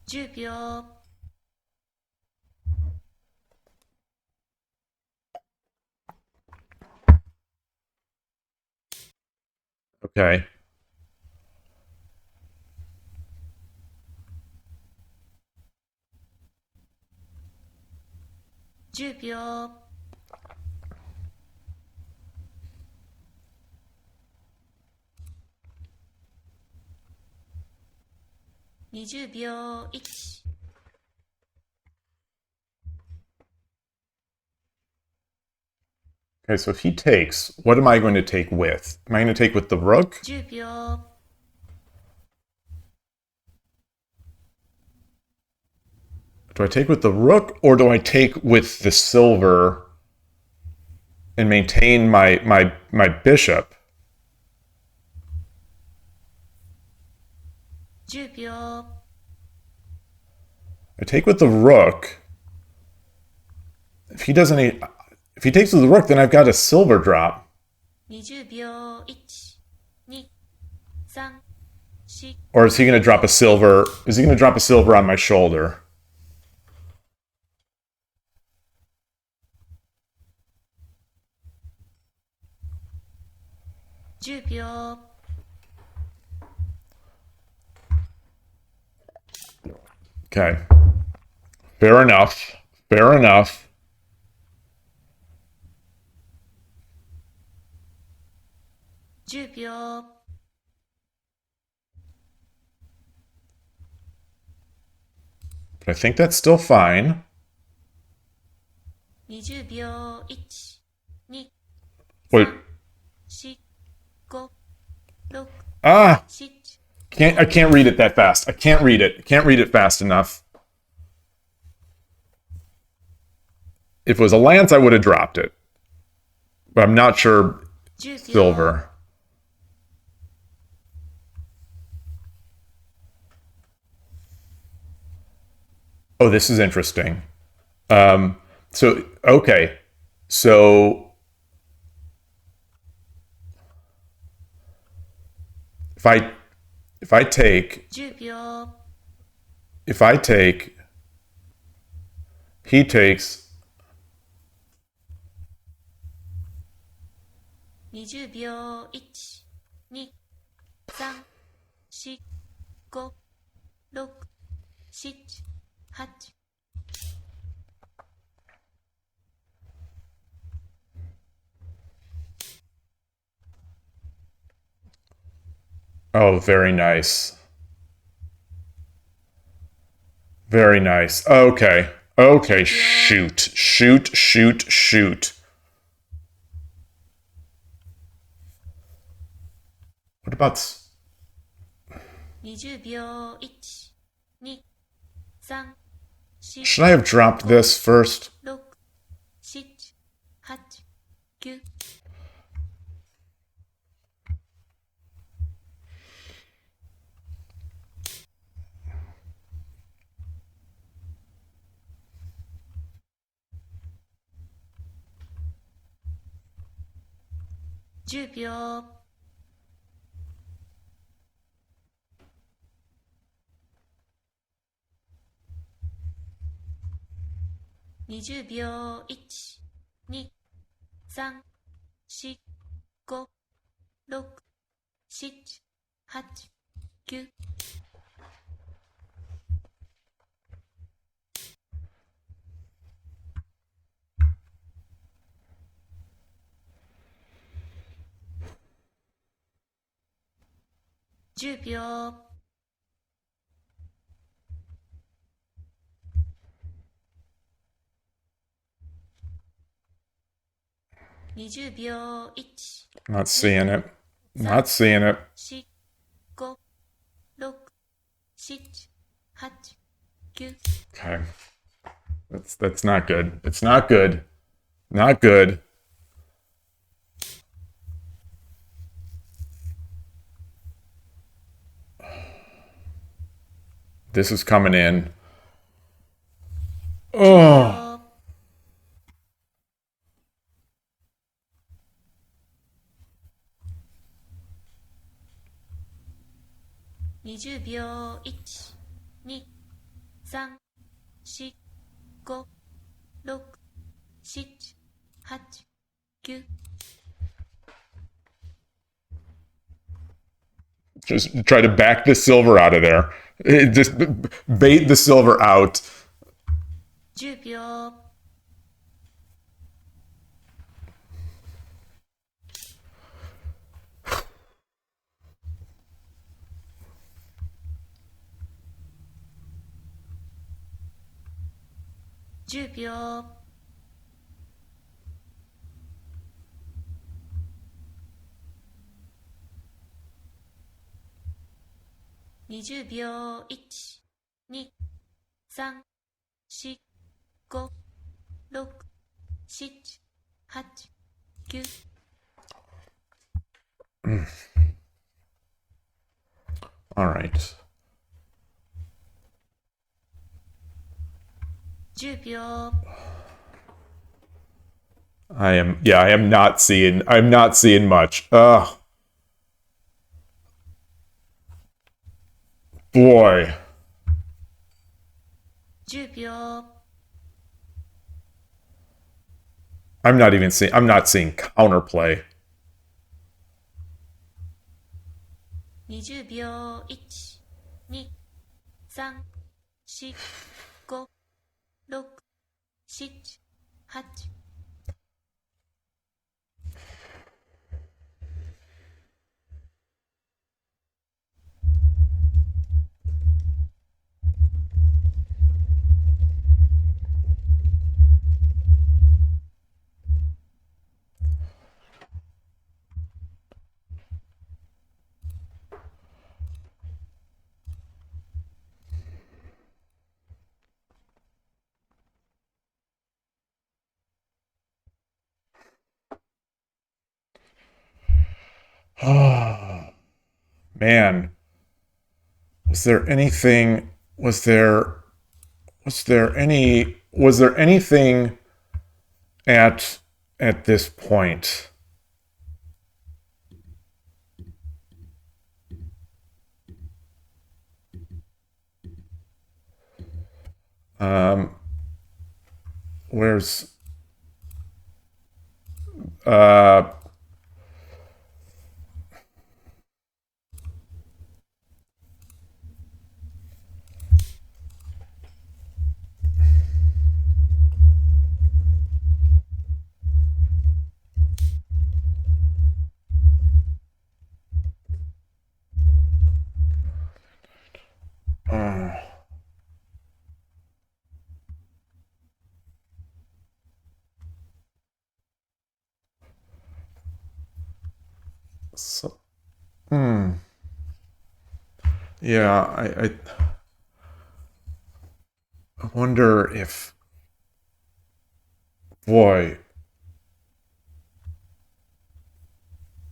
10秒。 Okay. 10秒。20秒。1。Okay, so if he takes, what am I going to take with? Am I going to take with the rook? 10秒 Do I take with the rook, or do I take with the silver and maintain my bishop? 10秒 I take with the rook. If he doesn't, if he takes with the rook, then I've got a silver drop. 20秒 1、2、3、4、Or is he going to drop a silver? Is he going to drop a silver on my shoulder? 10秒 Okay. Fair enough. Fair enough. 10秒 But I think that's still fine. 20秒1、2、Wait. 3、4、5、6、Ah! 7 I can't read it that fast. I can't read it. Can't read it fast enough. If it was a lance, I would have dropped it. But I'm not sure 10秒 silver. Oh, this is interesting. Okay. So if I take 10秒 if I take he takes 20秒1、2、3、4、5、6、7、8 Oh, very nice. Very nice. Okay. Okay, shoot. Shoot, shoot, shoot. What about 20秒1、2、3、4、 should I have dropped this first? 6、7、8、9 10秒 20秒1、2、3、4、5、6、7、8、9 10秒 20秒1、Not seeing it. Not seeing it. 4、5、6、7、8、9 Okay. That's not good. It's not good. Not good. This is coming in. Oh. 20秒1、2、3、4、5、6、7、8、9 Just try to back the silver out of there. Just bait the silver out. 10秒 10秒20秒1、2、3、4、5、6、7、8、9、All right. 10秒。I'm not seeing much. Boy. 10秒。I'm not seeing counterplay. 20秒1、2、3、4、5、6、7、8。Man, was there anything at this point? Where's so, yeah, I wonder if, boy,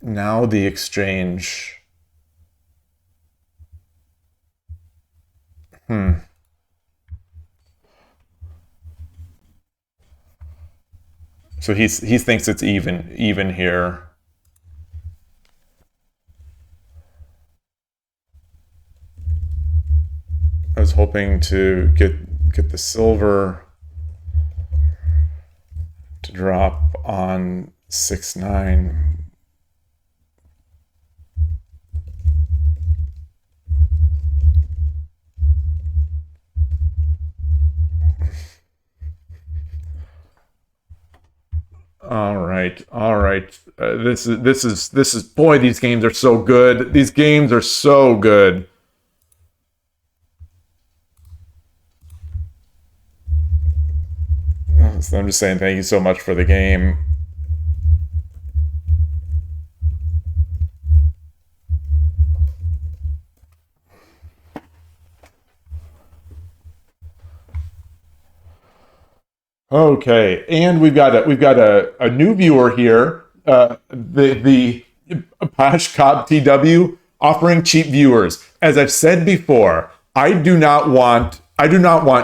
now the exchange. So he thinks it's even here. I was hoping to get the silver to drop on 6-9. All right, all right. This is boy. These games are so good. These games are so good. So I'm just saying thank you so much for the game. Okay, and we've got a new viewer here. The Pash Cobb TW offering cheap viewers. As I've said before, I do not want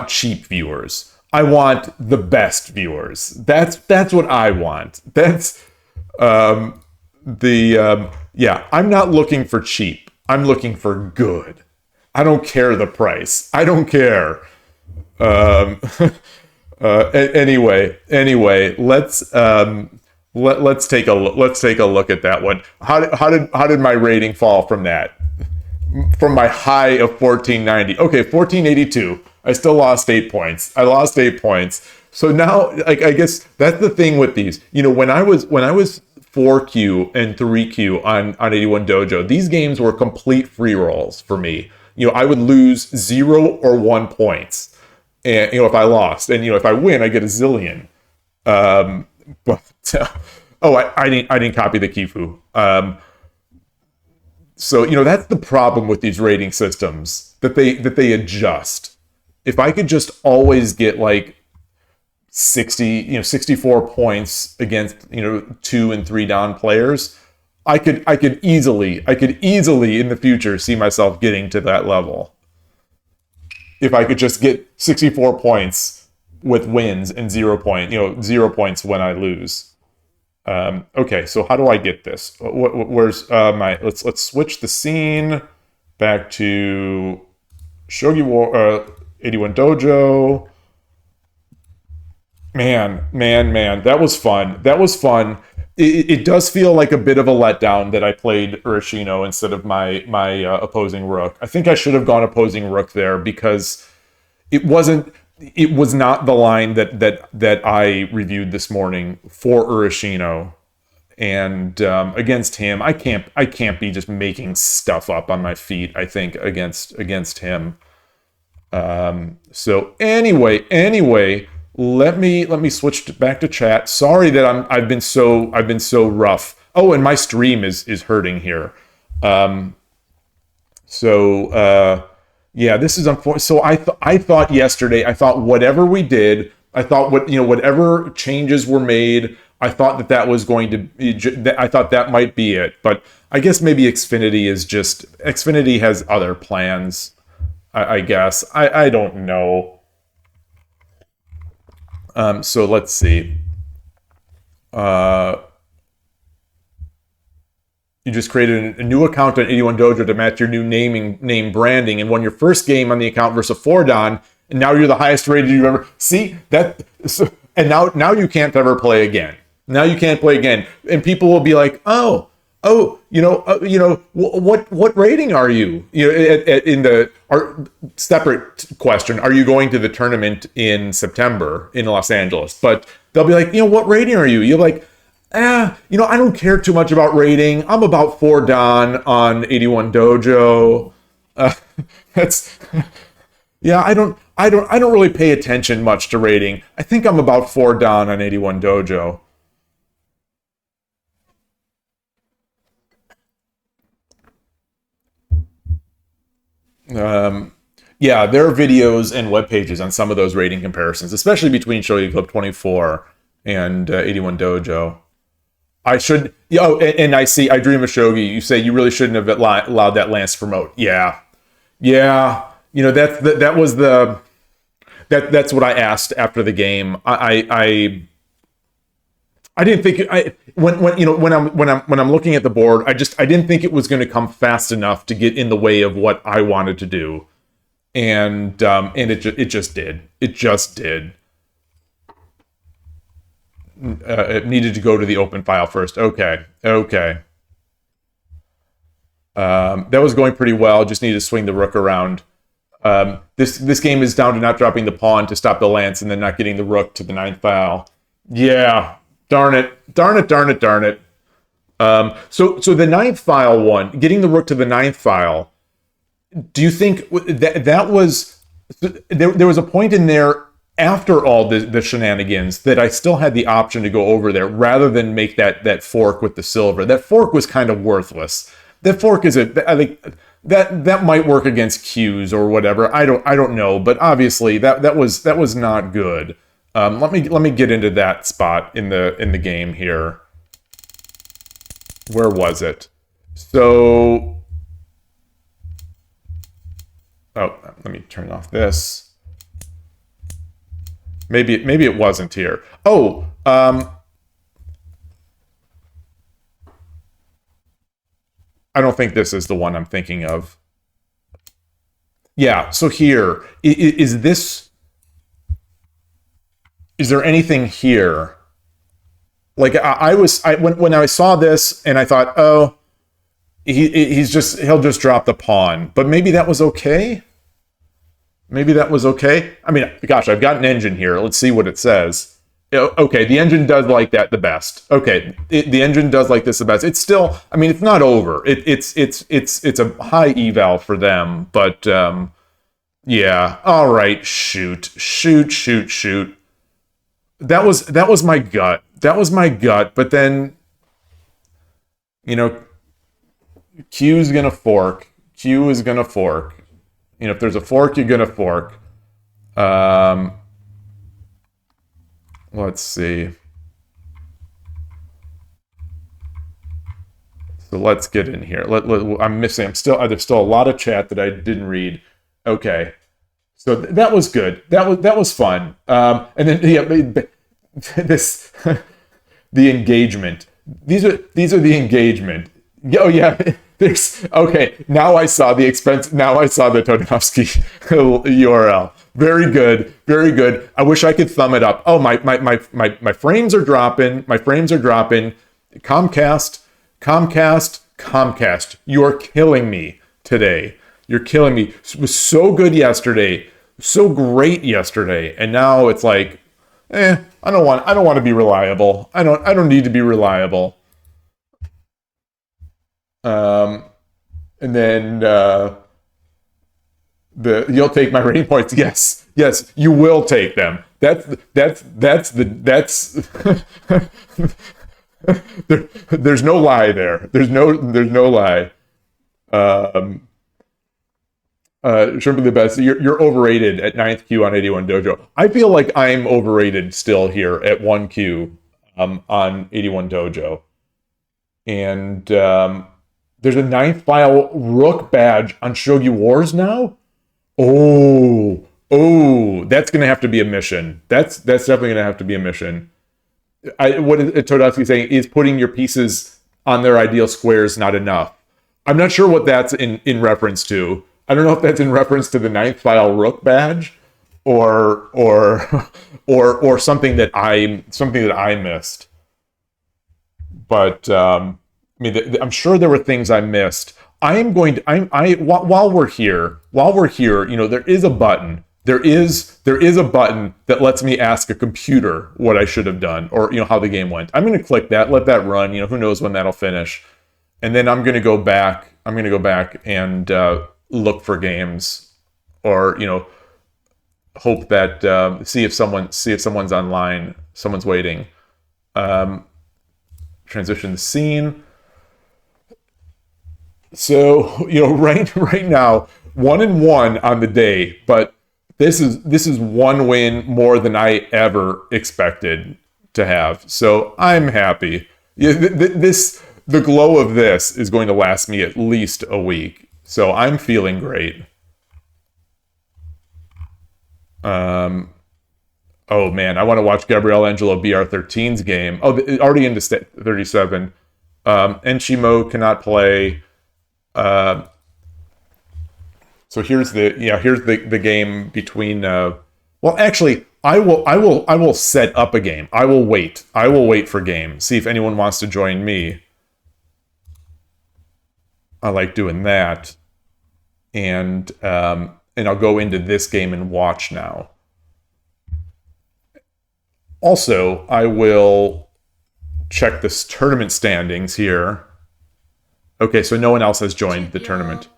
cheap viewers. I want the best viewers. That's what I want. That's yeah. I'm not looking for cheap. I'm looking for good. I don't care the price. I don't care. Um, anyway, let's take a look at that one. How did my rating fall from that? From my high of 1490. Okay, 1482. I still lost 8 points. I lost 8 points. So now, like, I guess that's the thing with these. You know, when I was 4Q and 3Q on 81 Dojo, these games were complete free rolls for me. You know, I would lose 0 or 1 points, and you know if I lost, and you know if I win, I get a zillion. But oh, I didn't copy the kifu. So, that's the problem with these rating systems, that they adjust. If I could just always get like 64 points against, 2 and 3 down players, I could easily in the future see myself getting to that level. If I could just get 64 points with wins and 0 points when I lose. Okay, so how do I get this? Where's my? Let's switch the scene back to Shogi War 81 Dojo. Man, that was fun. It does feel like a bit of a letdown that I played Urashino instead of my opposing rook. I think I should have gone opposing rook there because it was not the line that I reviewed this morning for Urashino. And against him, I can't be just making stuff up on my feet, I think, against him. So anyway, let me switch back to chat. Sorry that I've been so rough. Oh, and my stream is hurting here. Yeah, this is unfortunate. So I thought yesterday, whatever we did, whatever changes were made, I thought that was going to be, I thought that might be it. But I guess maybe Xfinity has other plans. I guess I don't know. So let's see. You just created a new account on 81 Dojo to match your new name branding and won your first game on the account versus 4Dan, and now you're the highest rated you've ever. See that? And now you can't ever play again. Now you can't play again, and people will be like, what rating are you? Separate question. Are you going to the tournament in September in Los Angeles? But they'll be like, what rating are you? You're like, I don't care too much about rating. I'm about 4 Dan on 81 Dojo. Yeah, I don't really pay attention much to rating. I think I'm about 4 Dan on 81 Dojo. Yeah, there are videos and web pages on some of those rating comparisons, especially between Shogi Club 24 and 81 Dojo. I should. And I see. I Dream of Shogi. You say you really shouldn't have allowed that Lance to promote. Yeah. That was that's what I asked after the game. I didn't think when I'm looking at the board, I didn't think it was going to come fast enough to get in the way of what I wanted to do, and it just did. It just did. It needed to go to the open file first. Okay. That was going pretty well. Just needed to swing the rook around. This game is down to not dropping the pawn to stop the lance and then not getting the rook to the 9th file. Yeah. Darn it. So the 9th file one, getting the rook to the 9th file, do you think that was... There was a point in there after all the shenanigans that I still had the option to go over there rather than make that fork with the silver. That fork was kind of worthless. That fork I think that might work against cues or whatever. I don't know, but obviously that was not good. Let me get into that spot in the game here. Where was it? So, let me turn off this. Maybe it wasn't here. I don't think this is the one I'm thinking of. Yeah, so here, is there anything here? Like when I saw this and I thought, he'll just drop the pawn. But maybe that was okay. I mean, gosh, I've got an engine here. Let's see what it says. Okay, the engine does like that the best. Okay, the engine does like this the best. It's still, I mean, it's not over. It's a high eval for them, but yeah. All right, shoot. That was my gut. But then, Q's gonna fork. Q is gonna fork. If there's a fork, you're gonna fork. Let's see. So let's get in here. There's still a lot of chat that I didn't read. Okay. So that was good. That was fun. And then this the engagement. These are the engagement. Oh yeah. There's okay. Now I saw the Todonovsky URL. Very good. Very good. I wish I could thumb it up. Oh my frames are dropping. My frames are dropping. Comcast. You are killing me today. You're killing me. It was so good yesterday. So great yesterday. And now it's like, I don't want to be reliable. I don't need to be reliable. And then you'll take my rating points. Yes, you will take them. That's there's no lie there. There's no lie. Shrimp the best. You're overrated at 9th Q on 81 Dojo. I feel like I'm overrated still here at 1Q on 81 Dojo. And there's a 9th file Rook badge on Shogi Wars now? Oh, that's going to have to be a mission. That's definitely going to have to be a mission. What Todowski saying is putting your pieces on their ideal squares not enough. I'm not sure what that's in reference to. I don't know if that's in reference to the 9th file Rook badge or something that I missed. But I'm sure there were things I missed. While we're here, there is a button. There is a button that lets me ask a computer what I should have done or how the game went. I'm going to click that, let that run. Who knows when that'll finish, and then I'm going to go back. And look for games, or hope that see if someone's online, someone's waiting. Transition the scene. So right now 1-1 on the day, but this is one win more than I ever expected to have. So I'm happy. The glow of this is going to last me at least a week. So I'm feeling great. Oh man, I want to watch Gabrielle Angelo BR13's game. Oh, already into 37. Enshimo cannot play. So here's the game between. Well, actually, I will set up a game. I will wait for game. See if anyone wants to join me. I like doing that, and I'll go into this game and watch now. Also, I will check this tournament standings here. Okay, so no one else has joined the tournament.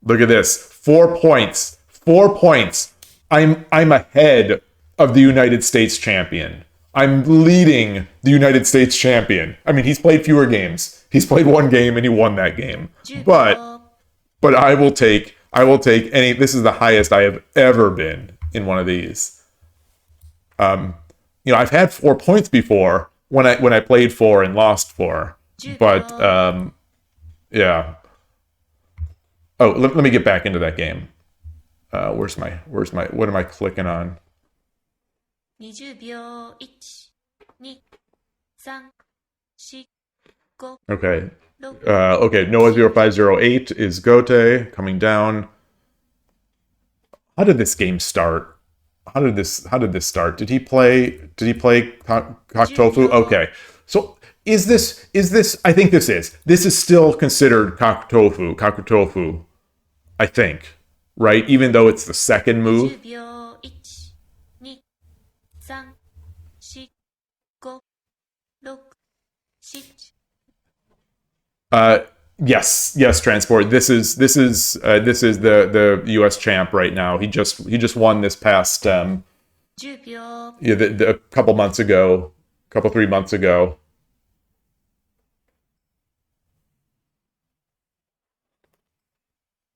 Look at this. 4 points. 4 points. I'm ahead of the United States champion. I'm leading the United States champion. I mean, he's played fewer games. He's played one game and he won that game. But I will take any. This is the highest I have ever been in one of these. I've had 4 points before when I played 4 and lost 4. But yeah. Oh, let me get back into that game. What am I clicking on? 20秒 1, 2, 3, 4, 5, Okay. Okay, Noah0508 is Gote coming down. How did this game start? How did this start? Did he play Kaktofu? Okay. So is this I think this is still considered Kakutofu, I think. Right? Even though it's the second move. 20秒 1, 2, 3, 4, 5, 6, 7. Yes, Transport. This is the US champ right now. He just won this past 10秒 a couple 3 months ago.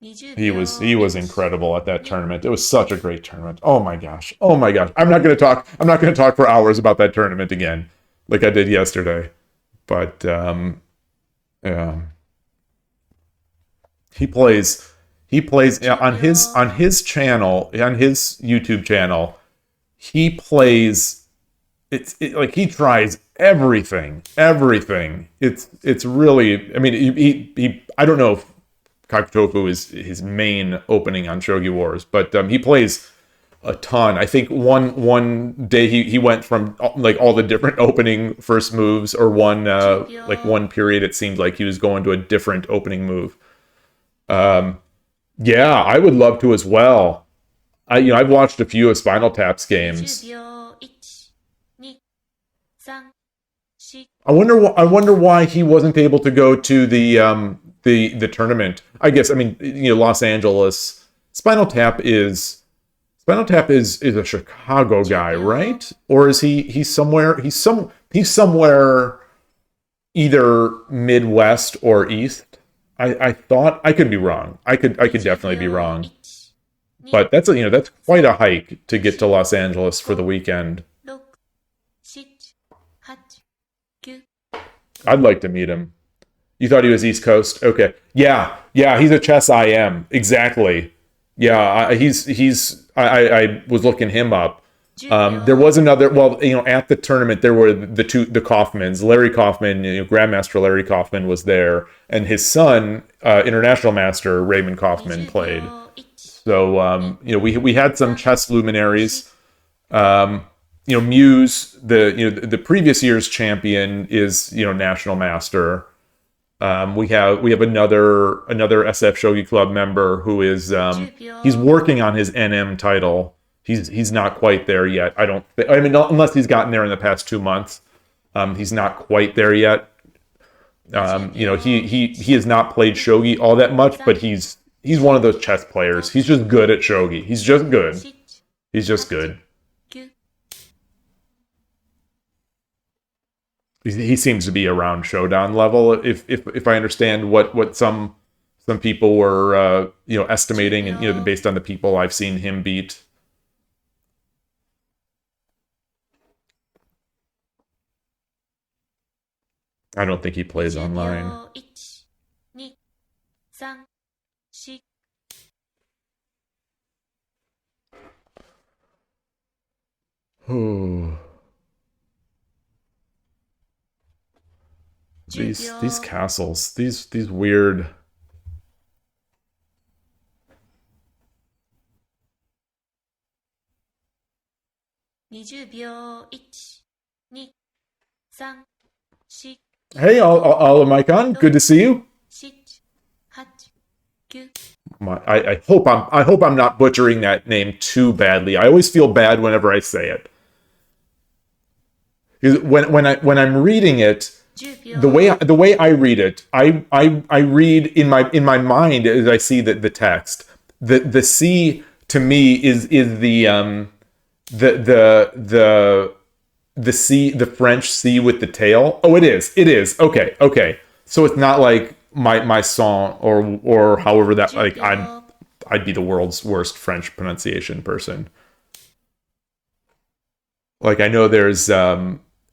He was incredible at that tournament. It was such a great tournament. Oh my gosh. Oh my gosh. I'm not going to talk for hours about that tournament again like I did yesterday. But yeah. He plays on his channel, on his YouTube channel. He plays like he tries everything. It's really, I mean, he I don't know if Kakutofu is his main opening on Shogi Wars, but he plays a ton. I think one day he went from like all the different opening first moves, or one period it seemed like he was going to a different opening move. Yeah, I would love to as well. I've watched a few of Spinal Tap's games. I wonder why he wasn't able to go to the tournament. I guess, I mean, Los Angeles. Spinal Tap is a Chicago guy, right? Or is he's somewhere either Midwest or East. I thought, I could be wrong. I could definitely be wrong. But that's quite a hike to get to Los Angeles for the weekend. I'd like to meet him. You thought he was East Coast? Okay. Yeah, he's a chess IM. Exactly. Yeah, I was looking him up. There was another, at the tournament there were the Kaufmans. Larry Kaufman, Grandmaster Larry Kaufman was there, and his son, International Master Raymond Kaufman, played. So we had some chess luminaries. Muse, the previous year's champion, is National Master. We have another SF Shogi Club member who is he's working on his NM title. He's not quite there yet. I mean, unless he's gotten there in the past 2 months. He's not quite there yet. He has not played shogi all that much, but he's one of those chess players. He's just good at shogi. He's just good. He seems to be around Shodan level, if I understand what some people were estimating, and based on the people I've seen him beat. I don't think he plays online. Oh. These castles, these weird. Hey, all Maikon, good to see you. I hope I'm not butchering that name too badly. I always feel bad whenever I say it. When I'm reading it, the way I read it, I read in my mind as I see the text. The C to me is the C, the French C with the tail. Oh, it is. Okay. So it's not like my song or however that, like, I'd be the world's worst French pronunciation person. Like, I know there's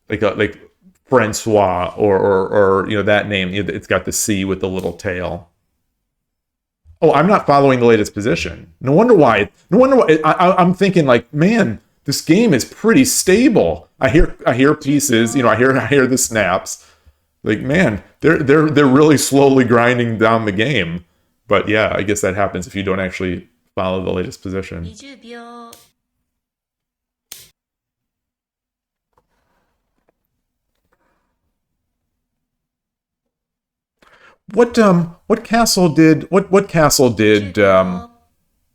like Francois or that name. It's got the C with the little tail. Oh, I'm not following the latest position. No wonder why. I'm thinking, like, man, this game is pretty stable. I hear pieces. I hear the snaps. Like, man, they're really slowly grinding down the game. But yeah, I guess that happens if you don't actually follow the latest position. What castle did SF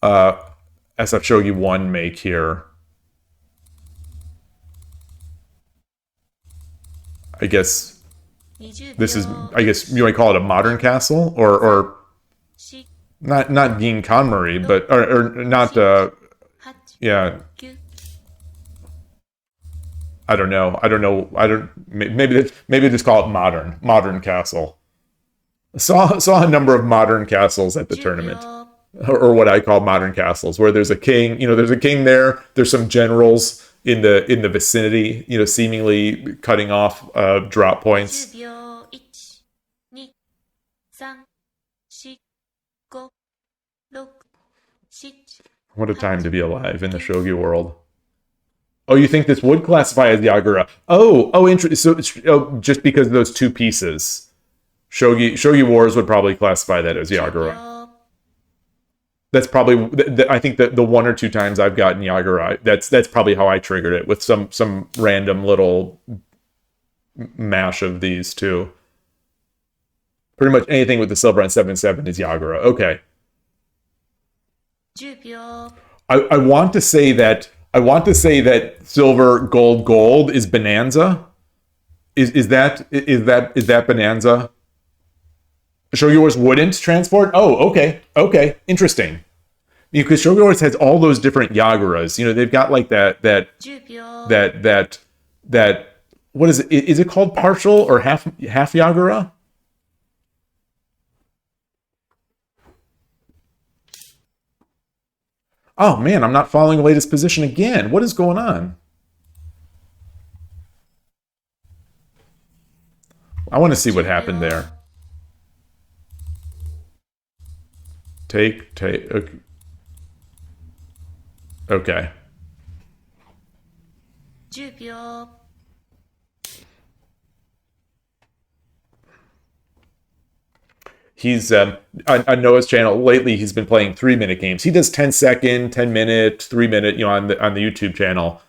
Shogi 1 make here? I guess you might call it a modern castle, or not Gin Kanmari, but or not yeah. I don't know. Maybe just call it modern castle. Saw a number of modern castles at the tournament. or what I call modern castles, where there's a king. There's a king there. There's some generals in the vicinity. Seemingly cutting off drop 10 points. 秒1、2、3、4、5、6、7、What a time to be alive in the shogi world. Oh, you think this would classify as Yagura? Interesting. So, just because of those two pieces, Shogi Wars would probably classify that as 10 Yagura. 秒 That's probably I think that the one or two times I've gotten Yagura, that's probably how I triggered it, with some random little mash of these two. Pretty much anything with the silver on 7/7 is Yagura. Okay. 10秒 I want to say that silver gold is Bonanza. Is that Bonanza? Shogi Wars wouldn't transport? Oh, okay. Interesting. Because Shogi Wars has all those different Yaguras. They've got like that 10秒 what is it? Is it called partial or half Yagura? Oh man, I'm not following the latest position again. What is going on? I want to see what happened there. Take. Okay. 10秒 He's on Noah's channel lately. He's been playing 3-minute games. He does 10-second, 10-minute, 3-minute, on the YouTube channel.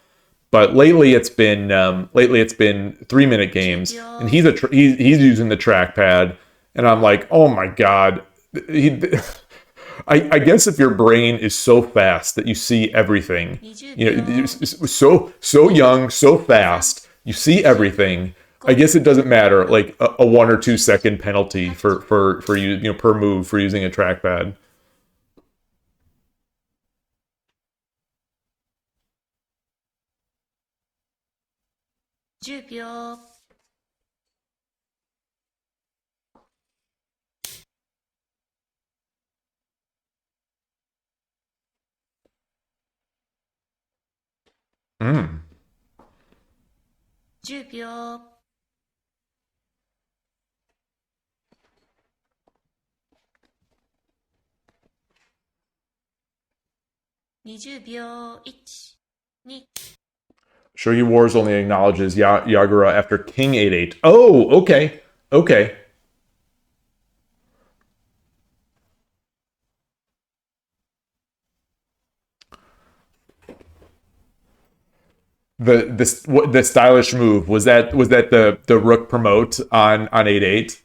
But lately it's been 3-minute games, and he's using the trackpad, and I'm like, oh my god. I guess if your brain is so fast that you see everything, so young, so fast, you see everything. I guess it doesn't matter, like a 1 or 2 second penalty for you, per move for using a trackpad. 10秒 Mm. 10秒 20秒1、2 Shogi Wars only acknowledges Yagura after King 8/8. Oh, okay. The stylish move was that the rook promote on 8/8.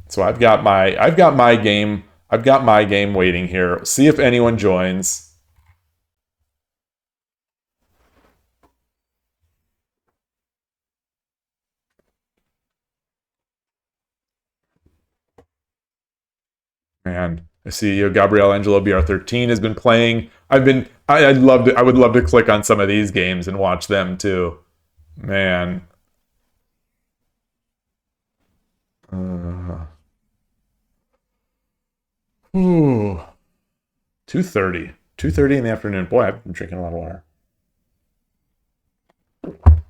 So I've got my game waiting here. See if anyone joins. Man, I see Gabriel Angelo BR13 has been playing. I would love to click on some of these games and watch them too. Man. Ooh. 2:30. 2:30 in the afternoon. Boy, I've been drinking a lot of water. Let's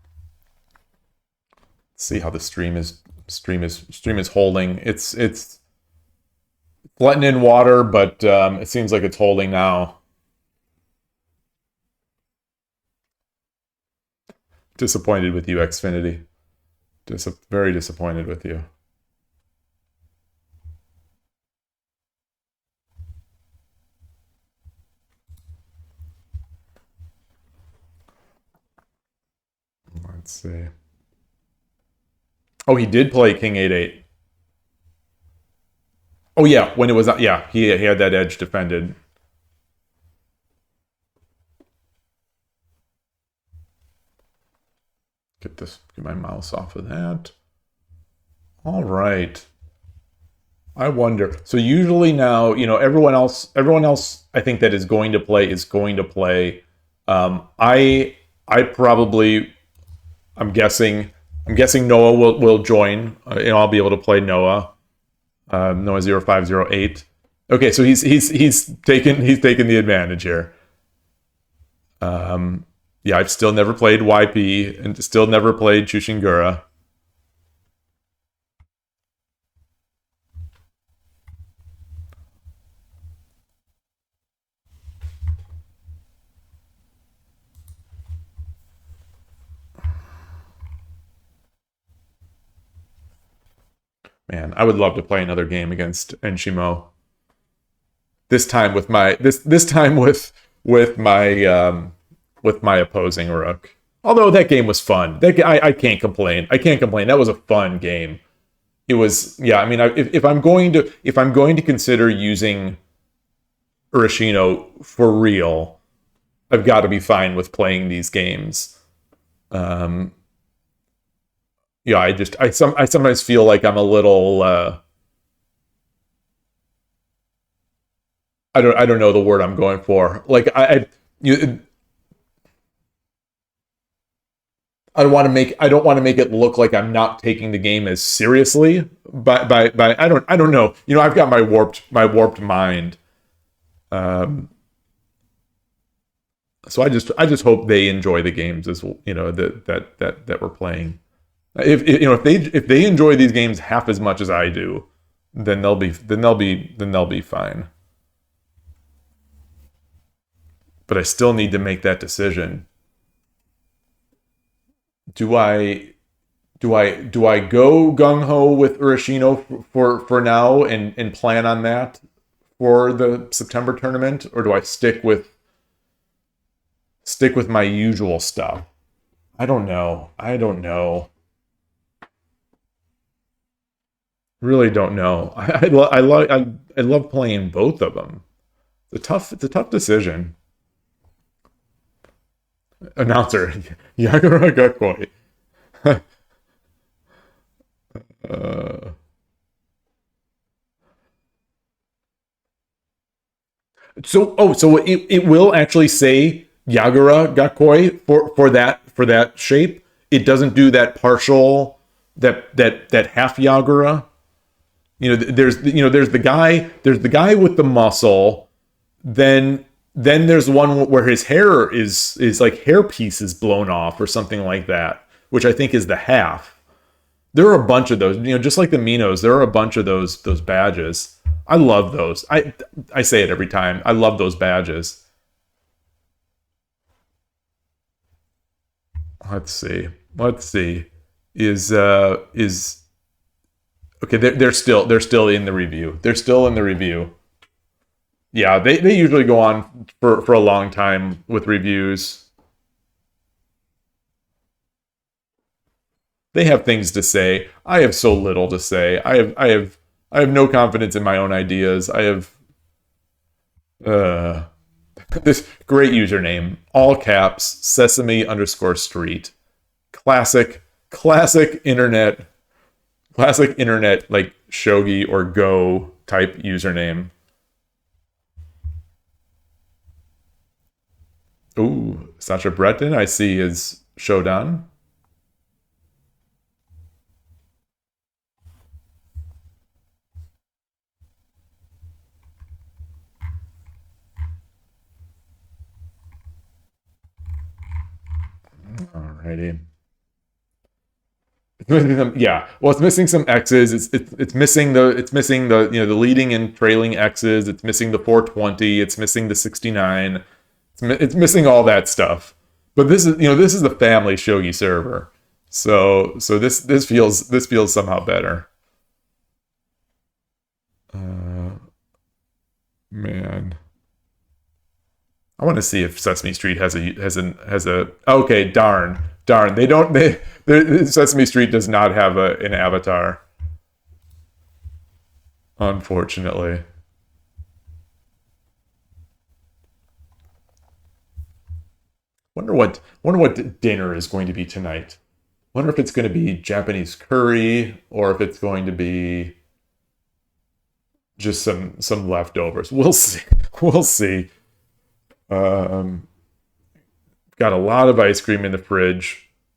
see how the stream is holding. It's letting in water, but it seems like it's holding now. Disappointed with you, Xfinity. Very disappointed with you. Let's see. Oh, he did play King 8/8. Oh yeah, when it was he had that edge defended. Get my mouse off of that. All right. I wonder. So usually now, everyone else I think that is going to play. I probably, I'm guessing I'm guessing Noah will join, and I'll be able to play Noah. Noah 0508. Okay, so he's taken the advantage here. Yeah, I've still never played YP and still never played Chushingura. Man, I would love to play another game against Enshimo. This time with my this time with my opposing rook. Although that game was fun. I can't complain. I can't complain. That was a fun game. It was, yeah. I mean, if I'm going to consider using Urashino for real, I've got to be fine with playing these games. Yeah, I sometimes feel like I'm a little I don't know the word I'm going for. Like I don't want to make it look like I'm not taking the game as seriously. By I don't know. You know, I've got my warped mind. So I just hope they enjoy the games as you know that we're playing. If they enjoy these games half as much as I do, then they'll be fine. But I still need to make that decision. Do I go gung ho with Urashino for now and plan on that for the September tournament, or do I stick with my usual stuff? I don't know. Really don't know. I love playing both of them. It's a tough decision. Announcer Yagura Gakoi. So it will actually say Yagura Gakoi for that shape. It doesn't do that partial that half Yagura. There's the guy with the muscle. Then there's one where his hair is like hair piece is blown off or something like that, which I think is the half. There are a bunch of those, just like the Minos. There are a bunch of those badges. I love those. I say it every time. I love those badges. Let's see. Is okay? They're still in the review. They're still in the review. Yeah, they usually go on for a long time with reviews. They have things to say. I have so little to say. I have no confidence in my own ideas. I have this great username, all caps, Sesame_street. Classic internet like shogi or go type username. Ooh, Sacha Breton, I see, is Shodan. Alrighty. Yeah, well, it's missing some X's. It's missing the the leading and trailing X's. It's missing the 420. It's missing the 69. It's missing all that stuff. But this is the family shogi server, so this feels somehow better. Man, I want to see if Sesame Street has a. Okay, darn. Sesame Street does not have an avatar, unfortunately. Wonder what dinner is going to be tonight. Wonder if it's going to be Japanese curry or if it's going to be just some leftovers. We'll see. We'll see. Got a lot of ice cream in the fridge.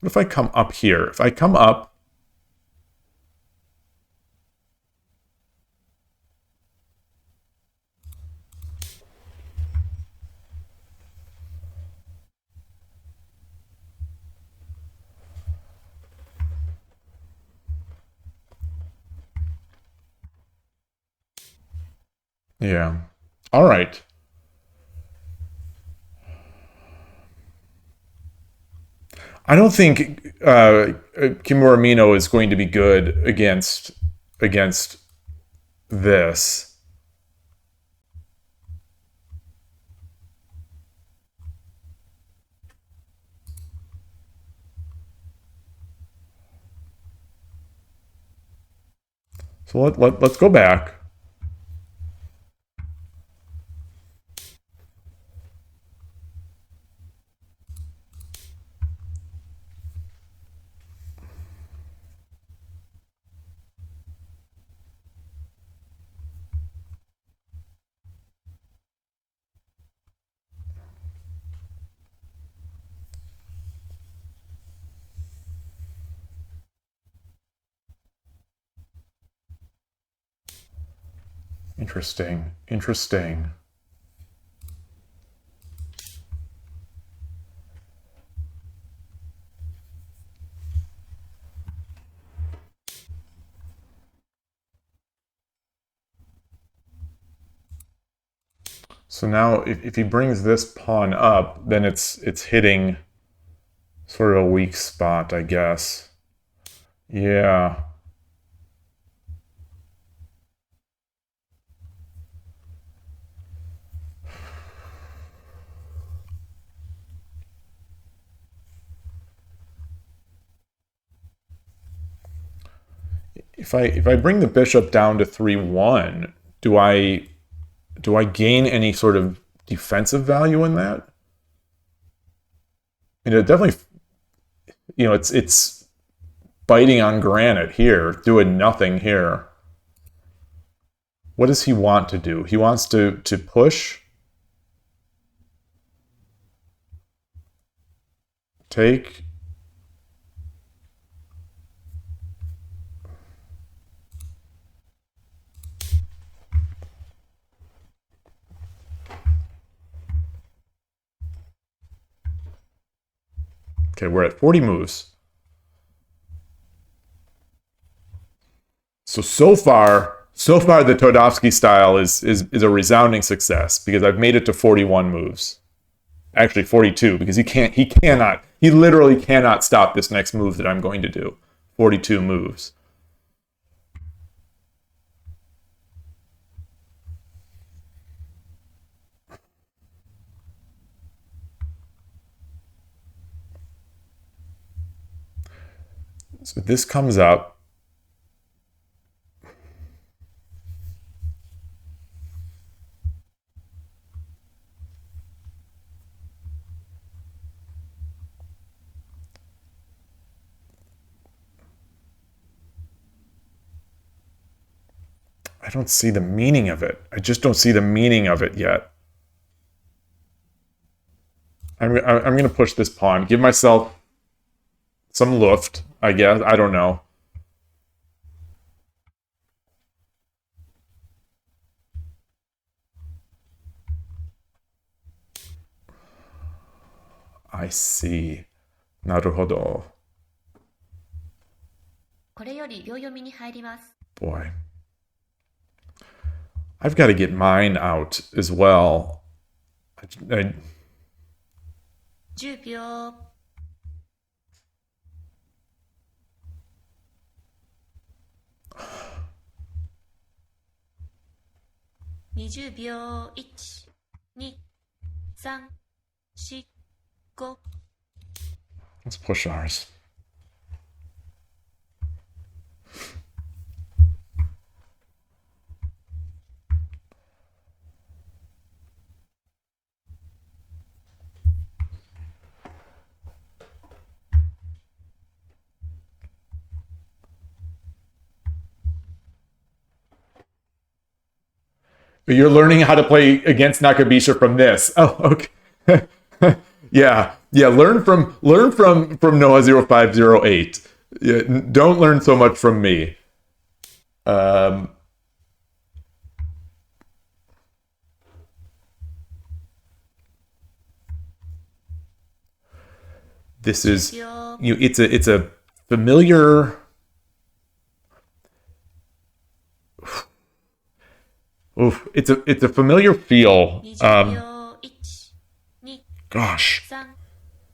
What if I come up here? If I come up, yeah. All right. I don't think Kimura Mino is going to be good against this. So let's go back. Interesting. Interesting. So now if he brings this pawn up, then it's hitting sort of a weak spot, I guess. Yeah. If I bring the bishop down to 3-1, do I gain any sort of defensive value in that? I mean, it definitely, it's biting on granite here, doing nothing here. What does he want to do? He wants to push, take. Okay, we're at 40 moves. So far the Todovsky style is a resounding success because I've made it to 41 moves. Actually 42 because he literally cannot stop this next move that I'm going to do. 42 moves. So this comes up. I don't see the meaning of it. I just don't see the meaning of it yet. I'm going to push this pawn, give myself some luft, I guess. I don't know. I see. なるほど. これより秒読みに入ります。 Boy. I've got to get mine out as well. 10秒。20秒。1、2、3、4、5。 Let's push ours. You're learning how to play against Nakabisha from this. Oh, okay. Yeah. Yeah, learn from Noah0508. Yeah, don't learn so much from me. Um, this is 10秒 it's a familiar. Oof, it's a familiar feel. 20秒 1、2、Gosh,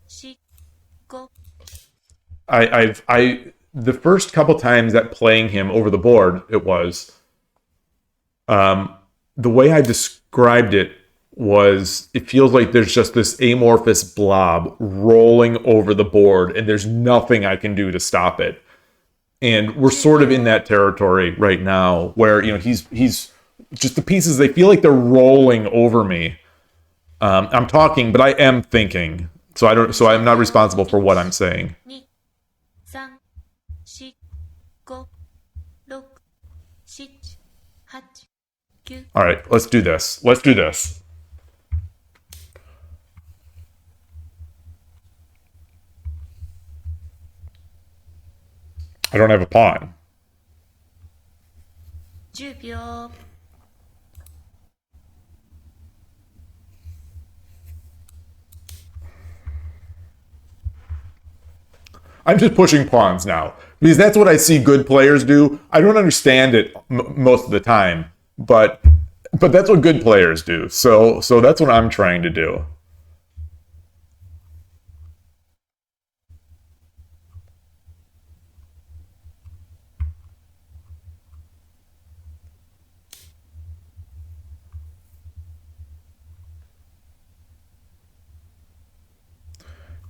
3、4、5 I the first couple times that playing him over the board, it was um, the way I described it was it feels like there's just this amorphous blob rolling over the board, and there's nothing I can do to stop it. And we're sort of in that territory right now, where he's just the pieces. They feel like they're rolling over me. I'm talking, but I am thinking. So I don't. So I'm not responsible for what I'm saying. 2、3、4、5、6、7、8、9 All right, let's do this. Let's do this. I don't have a pawn. 10秒 I'm just pushing pawns now because that's what I see good players do. I don't understand it most of the time, but that's what good players do. So that's what I'm trying to do.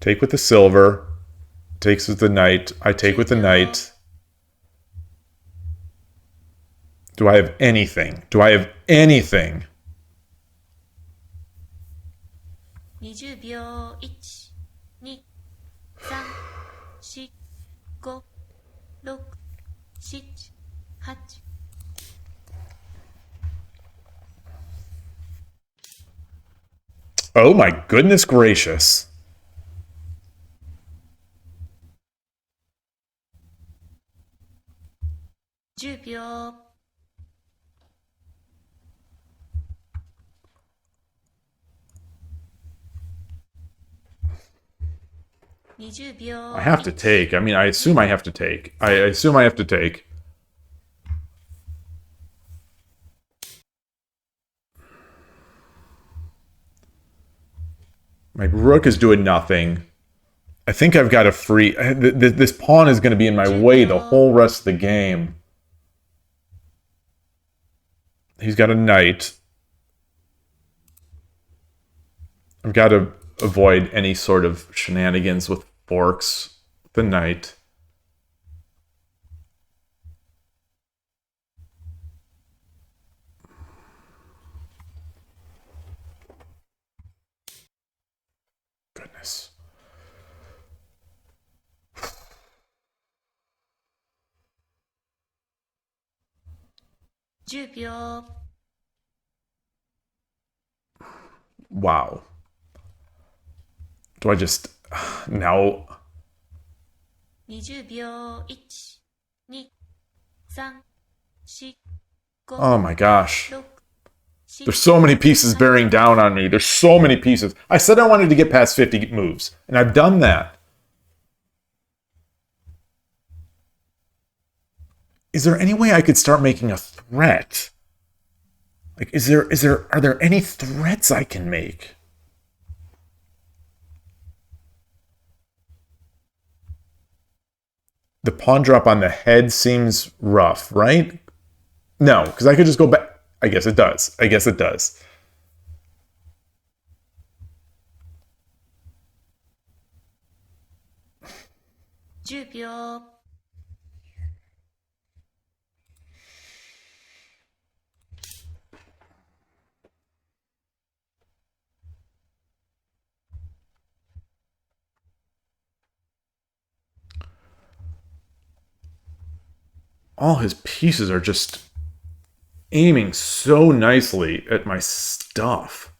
Take with the silver, takes with the knight. I take with the knight. Do I have anything? Do I have anything? 20秒 1、2、3、4、5、6、7、8 Oh my goodness gracious. 10秒 20秒 I have to take. I mean, I assume I have to take. I assume I have to take. My rook is doing nothing. I think I've got a free. This pawn is going to be in my way the whole rest of the game. He's got a knight. I've got to avoid any sort of shenanigans with forks. The knight. Goodness. Wow. Do I just now? 20秒 1、2、3、4、5、Oh my gosh. 6、There's so many pieces bearing down on me. There's so many pieces. I said I wanted to get past 50 moves, and I've done that. Is there any way I could start making a threat? Like, are there any threats I can make? The pawn drop on the head seems rough, right? No, because I could just go back. I guess it does. I guess it does. All his pieces are just aiming so nicely at my stuff.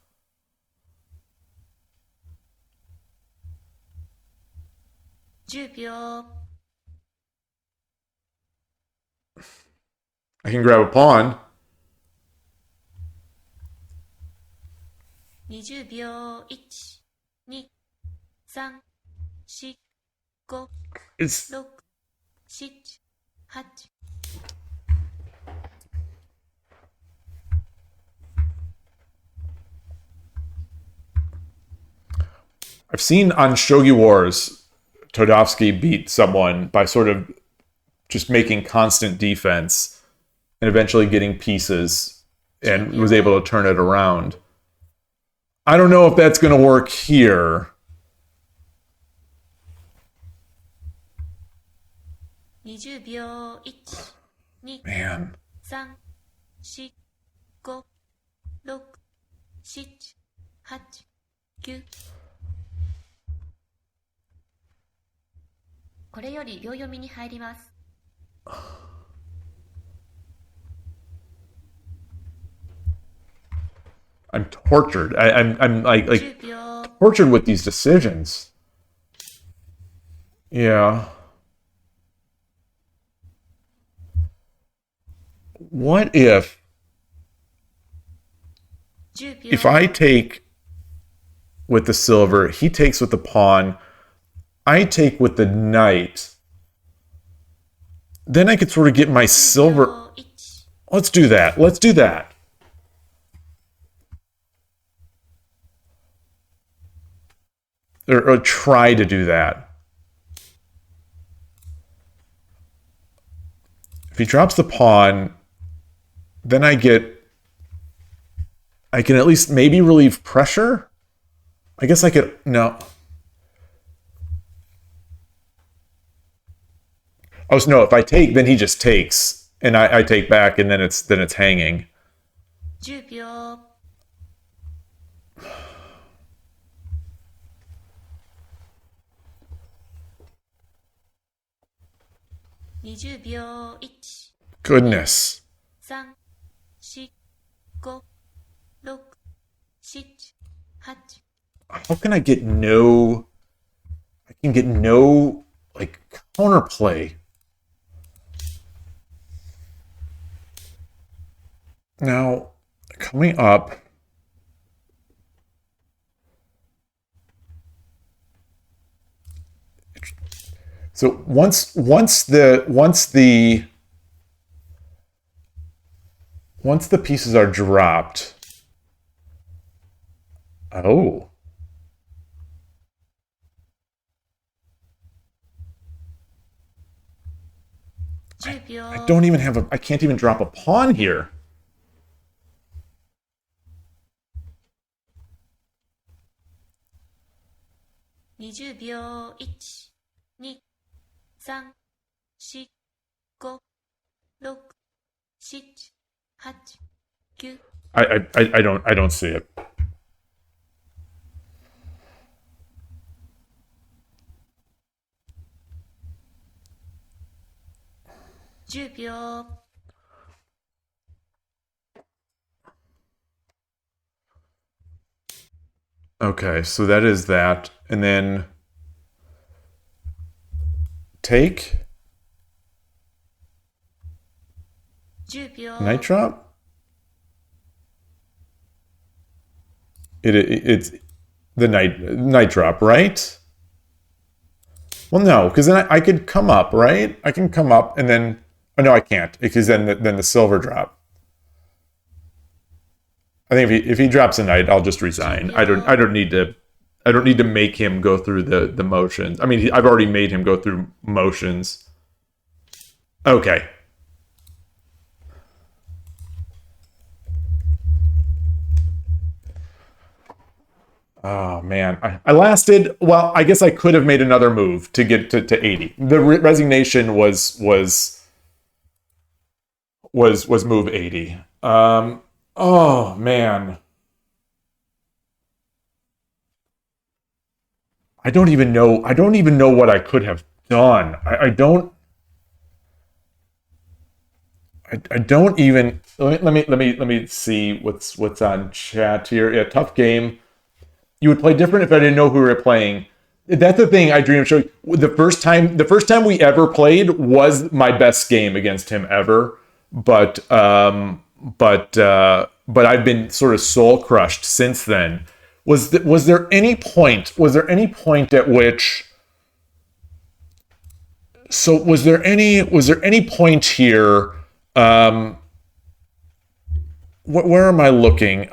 10秒 I can grab a pawn. 20秒 1、2、3、4、5、 It's 6、7、8 I've seen on Shogi Wars, Todovsky beat someone by sort of just making constant defense and eventually getting pieces and was able to turn it around. I don't know if that's going to work here. 20秒 1、2、 Man. 3、4、5、6、7、8、9。これより秒読みに入ります。I'm tortured. I'm like 10秒 tortured with these decisions. Yeah. What if 10秒 if I take with the silver, he takes with the pawn, I take with the knight, then I could sort of get my silver. 秒 1、 Let's do that. Let's do that. Or try to do that. If he drops the pawn, then I can at least maybe relieve pressure. I guess I could, no. Oh, so no, if I take, then he just takes. And I take back, and then it's hanging. 10秒 20秒 1、 Goodness. 3、4、5、6、7、8。 How can I get no... I can get no, like, counterplay. Now, coming up... So once the pieces are dropped, oh, I don't even have I can't even drop a pawn here. $20 秒 1、2、3、4、5、6、7、8、9。 I don't see it. $10 秒 Okay, so that is that. And then take 10 秒 night drop. It's the night drop, right? Well, no, because then I could come up, right? I can come up and then oh no, I can't because then the silver drop. I think if he drops a knight, I'll just resign. I don't need to make him go through the motions. I mean, I've already made him go through motions. Okay. Oh man, I lasted. Well, I guess I could have made another move to get to 80. The resignation was move 80. Oh man, I don't even know what I could have done. I don't even. Let me see what's on chat here. Yeah, tough game. You would play different if I didn't know who we were playing. That's the thing I dream of showing. The first time we ever played was my best game against him ever. But I've been sort of soul crushed since then. Was there any point? Was there any point at which? So was there any point here? Where am I looking?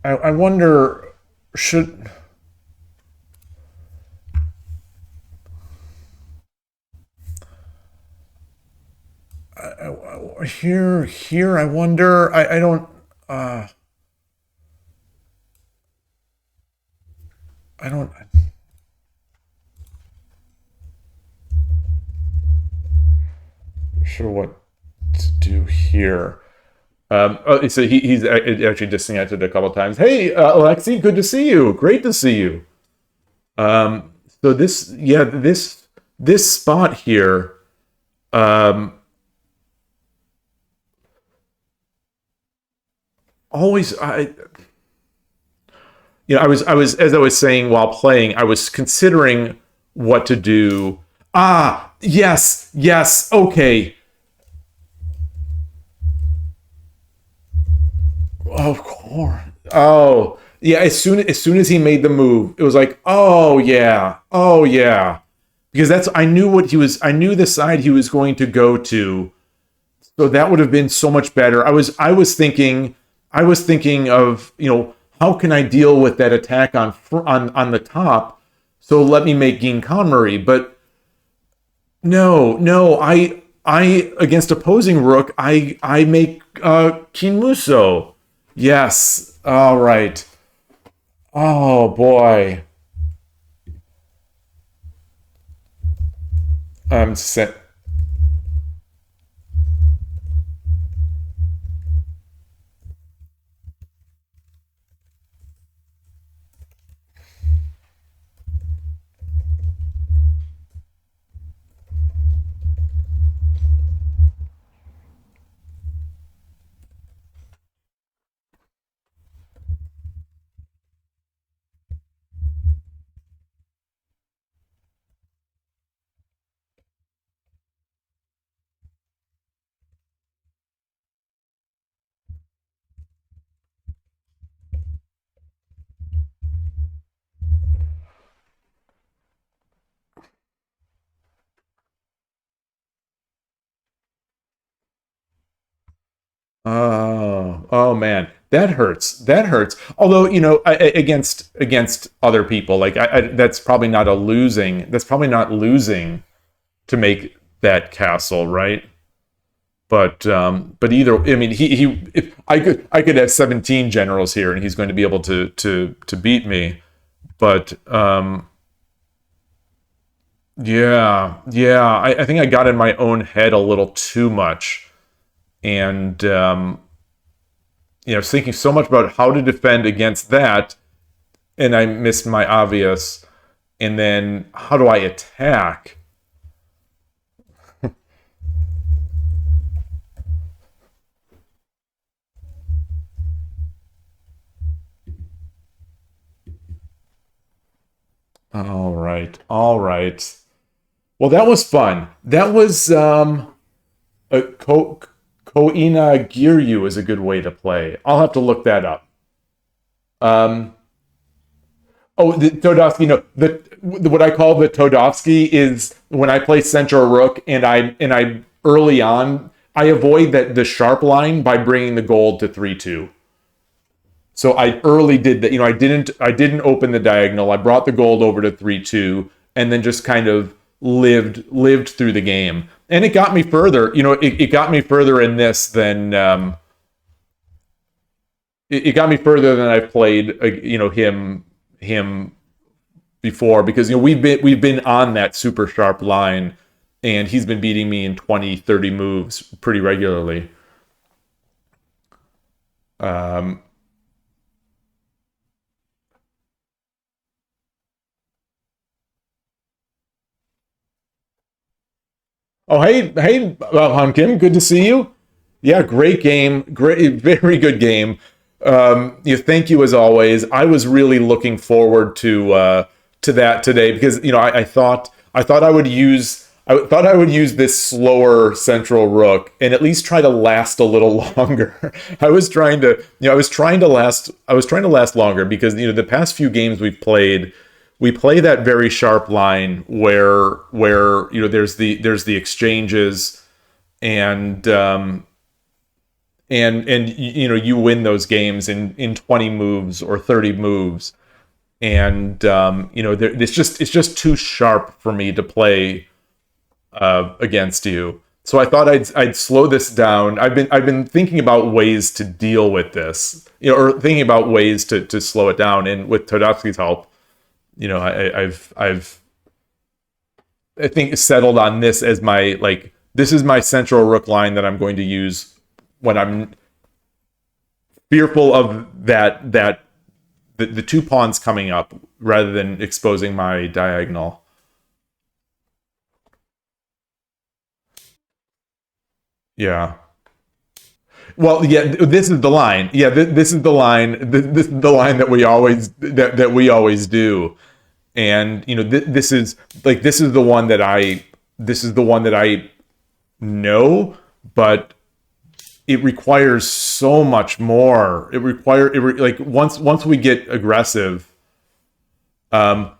I wonder should here I wonder I don't uh I don't sure what to do here. So he's actually disconnected a couple times. Hey, Alexi, good to see you. Great to see you. So this spot here. Um, always, I was as I was saying while playing, I was considering what to do. Ah, yes, yes, okay. Of course. Oh, yeah. As soon as he made the move, it was like, oh yeah, oh yeah, because that's I knew what he was. I knew the side he was going to go to, so that would have been so much better. I was thinking of how can I deal with that attack on the top. So let me make Geen Conmery, but no, no. I against opposing rook, I make King Muso. Yes. All right. Oh boy. I'm set. Oh man, that hurts. That hurts. Although against other people, like that's probably not a losing. That's probably not losing to make that castle, right? But either I mean he if I could have 17 generals here and he's going to be able to beat me. But yeah, yeah, I think I got in my own head a little too much, and I was thinking so much about how to defend against that, and I missed my obvious. And then how do I attack? All right, all right. Well, that was fun. That was Koina Giryu is a good way to play. I'll have to look that up. Um, oh, the Todovsky. No, what I call the Todovsky is when I play Central Rook and I early on I avoid that the sharp line by bringing the gold to 3-2. So I early did that. I didn't open the diagonal. I brought the gold over to 3-2, and then just kind of lived through the game. And it got me further. It got me further in this than it got me further than I've played. Him before, because we've been on that super sharp line and he's been beating me in 20, 30 moves pretty regularly. Um, oh, hey, Han Kim, good to see you. Yeah, great game, great, very good game. Thank you as always. I was really looking forward to that today because I thought I would use this slower central rook and at least try to last a little longer. I was trying to last longer because the past few games we play that very sharp line where there's the exchanges and you win those games in 20 moves or 30 moves, and it's just too sharp for me to play against you. So I thought I'd slow this down. I've been thinking about ways to deal with this, or thinking about ways to slow it down. And with Todovsky's help, I think settled on this as my this is my central rook line that I'm going to use when I'm fearful of the two pawns coming up rather than exposing my diagonal. Yeah. Well, yeah. This is the line. Yeah. This is the line. This is the line that we always do. And this is the one that I know, but it requires so much more. Once we get aggressive. Um.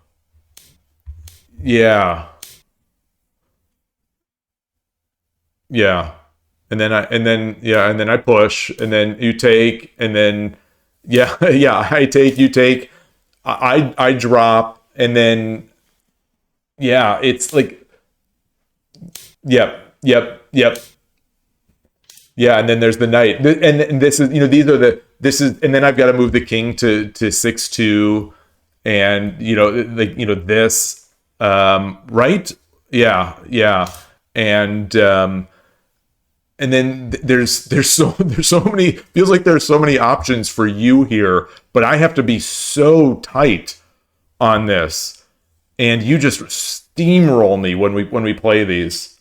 Yeah. Yeah. And then I push, and then you take, and then yeah, yeah, I take, you take, I drop, and then yeah, it's like yep, yep, yep, yeah, and then there's the knight, and this is these are the this is, and then I've got to move the king to 6-2, and this, right, yeah, yeah, and there's so many, feels like there's so many options for you here, but I have to be so tight on this, and you just steamroll me when we play these.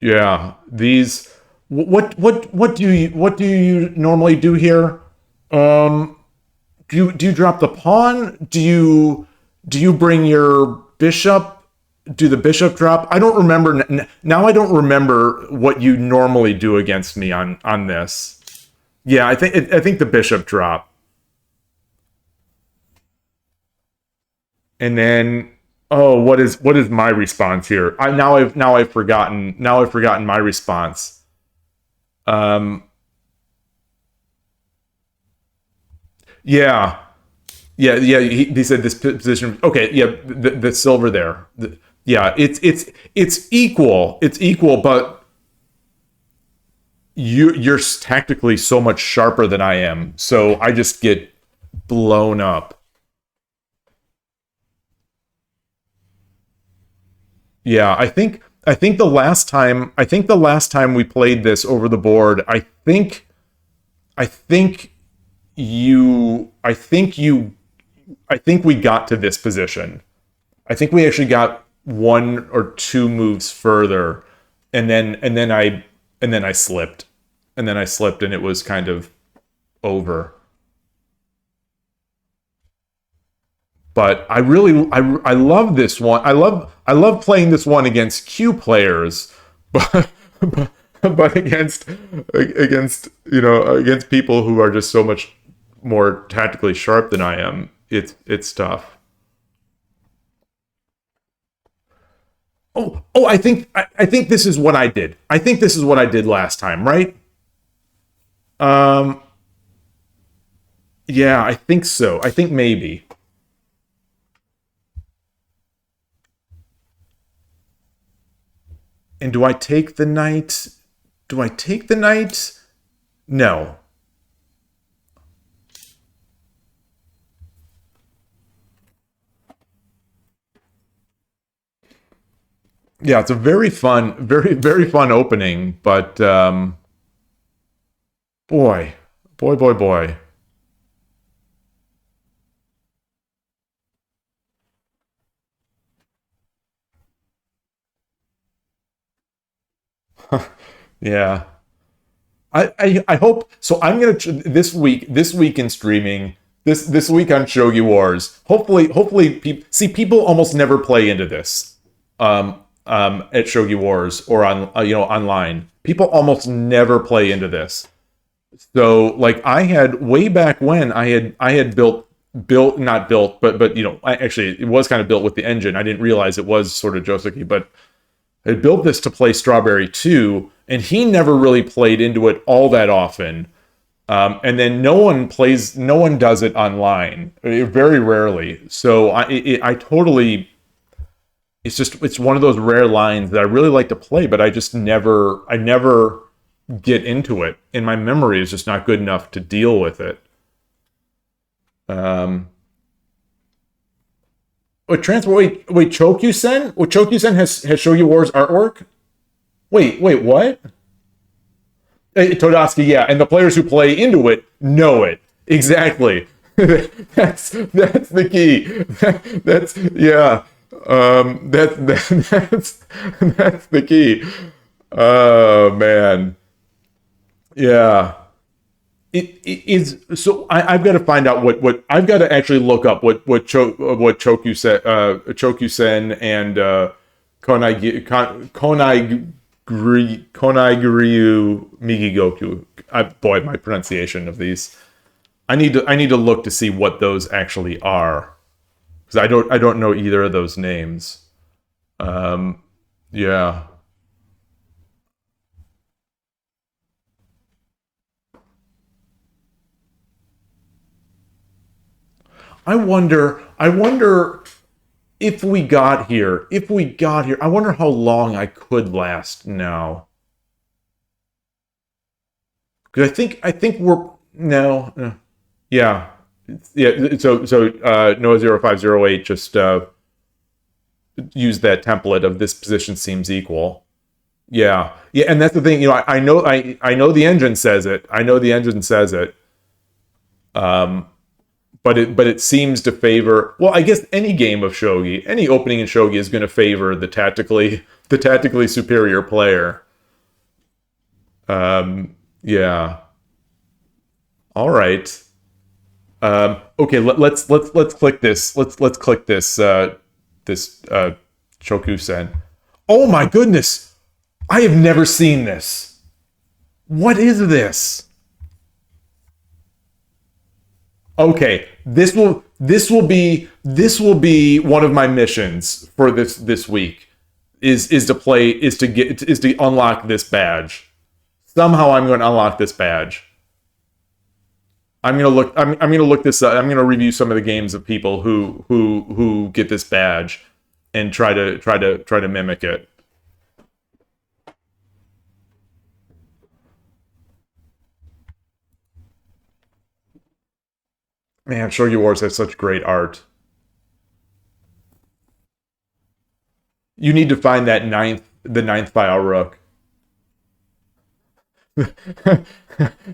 Yeah, these. What do you normally do here? Um, do you drop the pawn? Do you bring your bishop? Do the bishop drop? I don't remember now. I don't remember what you normally do against me on this. Yeah, I think the bishop drop, and then oh, what is my response here? I've forgotten my response. Um, yeah, yeah, yeah. He said this position. Okay, yeah, the silver there. Yeah, it's equal. It's equal, but you're tactically so much sharper than I am. So I just get blown up. Yeah, the last time we played this over the board, I think I think we got to this position. I think we actually got one or two moves further, and then I slipped, and it was kind of over. But I love this one. I love playing this one against Q players, but but against people who are just so much more tactically sharp than I am. It's tough. Oh, I think this is what I did. I think this is what I did last time, right? Um, yeah, I think so. I think maybe. And do I take the knight? Do I take the knight? No. Yeah, it's a very fun opening, but boy, boy. Yeah. I hope so. I'm gonna this week in streaming this week on Shogi Wars. Hopefully people almost never play into this at Shogi Wars or on online. People almost never play into this. So like I had way back when I had built not built but actually it was kind of built with the engine. I didn't realize it was sort of Josuke, but I built this to play Strawberry 2, and he never really played into it all that often. And then no one does it online, very rarely. So I totally, it's one of those rare lines that I really like to play, but I never get into it, and my memory is just not good enough to deal with it. Um, wait, Chokyusen? Well, Chokyusen has Shogi Wars artwork? Wait, what? Todoski, yeah, and the players who play into it know it exactly. That's the key. That's yeah. That's the key. Oh man, yeah. It is so. I've got to find out what I've got to actually look up what Chokusen and Konaiguryu Migigoku. Boy, my pronunciation of these. I need to look to see what those actually are because I don't know either of those names. Yeah. I wonder if we got here, I wonder how long I could last now. Because I think we're no, yeah, yeah. So Noah 0508 just used that template of this position seems equal. Yeah, yeah, and that's the thing. I know the engine says it. I know the engine says it. Um, but it seems to favor. Well, I guess any game of shogi, any opening in shogi is going to favor the tactically superior player. Yeah. All right. Okay. Let's click this. Let's click this this Chokusen. Oh my goodness! I have never seen this. What is this? Okay, this will be one of my missions for this week is to play is to unlock this badge. Somehow I'm going to unlock this badge. I'm gonna look this up. I'm gonna review some of the games of people who get this badge and try to mimic it. Man, Shogi Wars has such great art. You need to find the ninth file rook. the,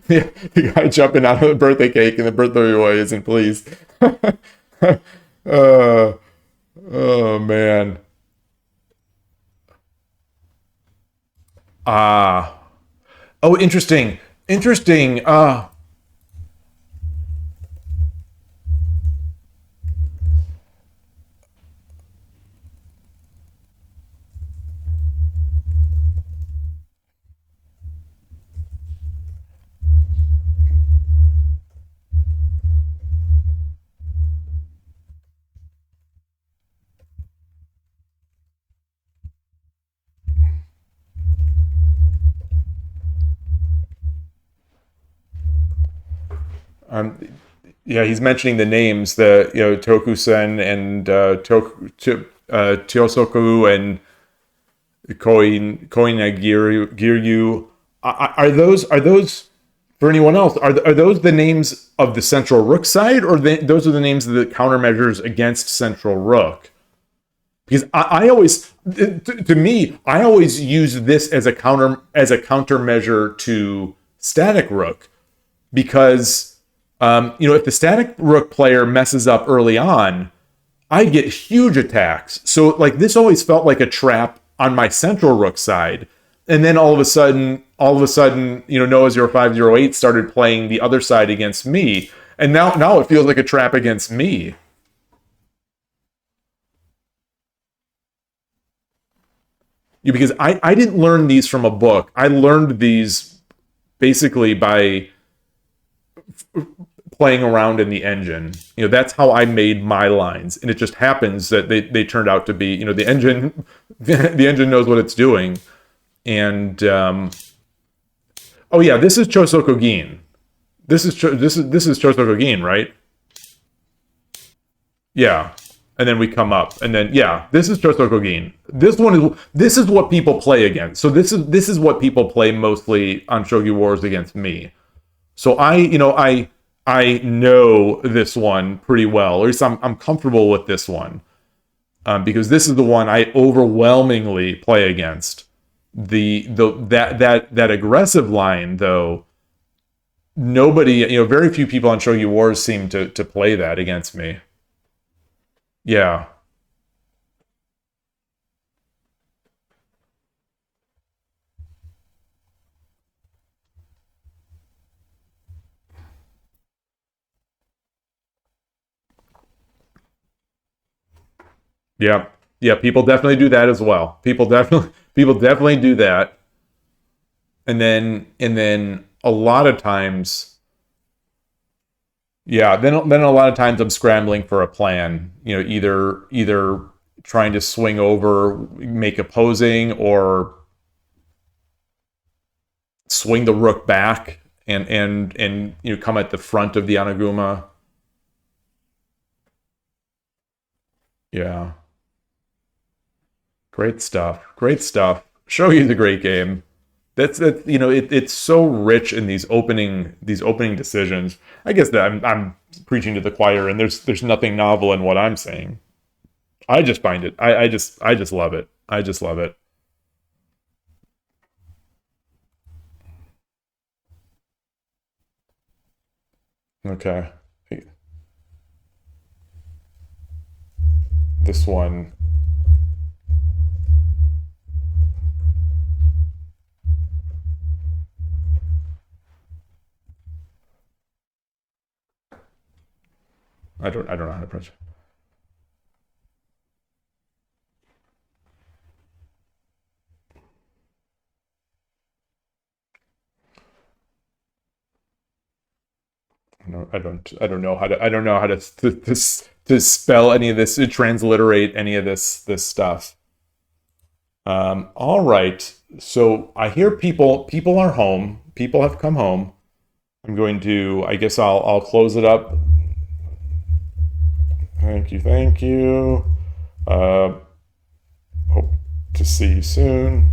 the guy jumping out of the birthday cake and the birthday boy isn't pleased. uh, oh man. Ah. Oh, interesting. Interesting. Um, yeah, he's mentioning the names, the Tokusen and Tyosoku and Koinagiryu. Are those for anyone else? Are those the names of the Central Rook side, or those are the names of the countermeasures against Central Rook? because I always, to me, I always use this as a countermeasure to static rook, because if the static rook player messes up early on, I get huge attacks. So like this always felt like a trap on my central rook side. And then all of a sudden, Noah0508 started playing the other side against me. And now it feels like a trap against me. Because I didn't learn these from a book. I learned these basically by playing around in the engine. That's how I made my lines. And it just happens that they turned out to be, the engine the engine knows what it's doing. And oh yeah, this is Chosokogin. This is Chosokogin, right? Yeah. And then we come up, and then yeah, this is Chosokogin. This is what people play against. So this is what people play mostly on Shogi Wars against me. So I know this one pretty well, or at least I'm comfortable with this one, because this is the one I overwhelmingly play against. That aggressive line though, nobody, very few people on Shogi Wars seem to play that against me. Yeah. Yeah. Yeah, people definitely do that as well. People definitely do that. And then a lot of times, yeah, then a lot of times I'm scrambling for a plan, either trying to swing over, make opposing, or swing the rook back and come at the front of the Anaguma. Yeah. Great stuff. Great stuff. Shogi's a great game. It's so rich in these opening decisions. I guess that I'm preaching to the choir, and there's nothing novel in what I'm saying. I just find it. I just love it. I just love it. Okay. This one. I don't know how to approach it. I don't know how to spell any of this, to transliterate any of this stuff. All right. So I hear people are home. People have come home. I guess I'll close it up. Thank you. Hope to see you soon.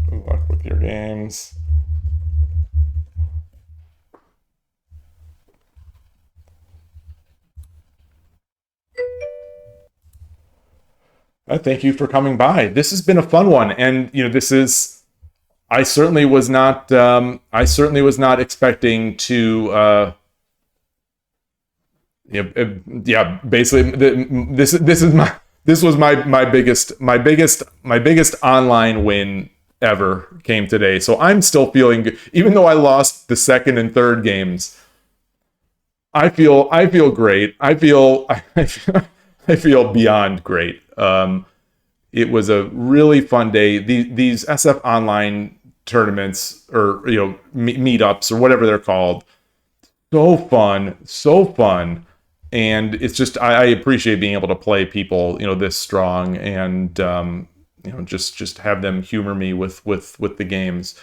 Good luck with your games. Thank you for coming by. This has been a fun one, and this is. I certainly was not. Expecting to. Yeah. Basically, this was my biggest online win ever came today. So I'm still feeling good, even though I lost the second and third games. I feel great. I feel beyond great. It was a really fun day. These SF online tournaments, or meetups, or whatever they're called, so fun, and it's just I appreciate being able to play people this strong, and just have them humor me with the games.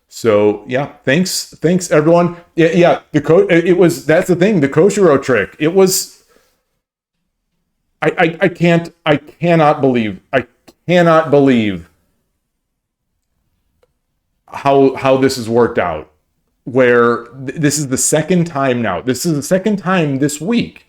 So yeah, thanks everyone. Yeah. That's the thing. The Koshiro trick. It was. I cannot believe how this has worked out. where this is the second time now. This is the second time this week.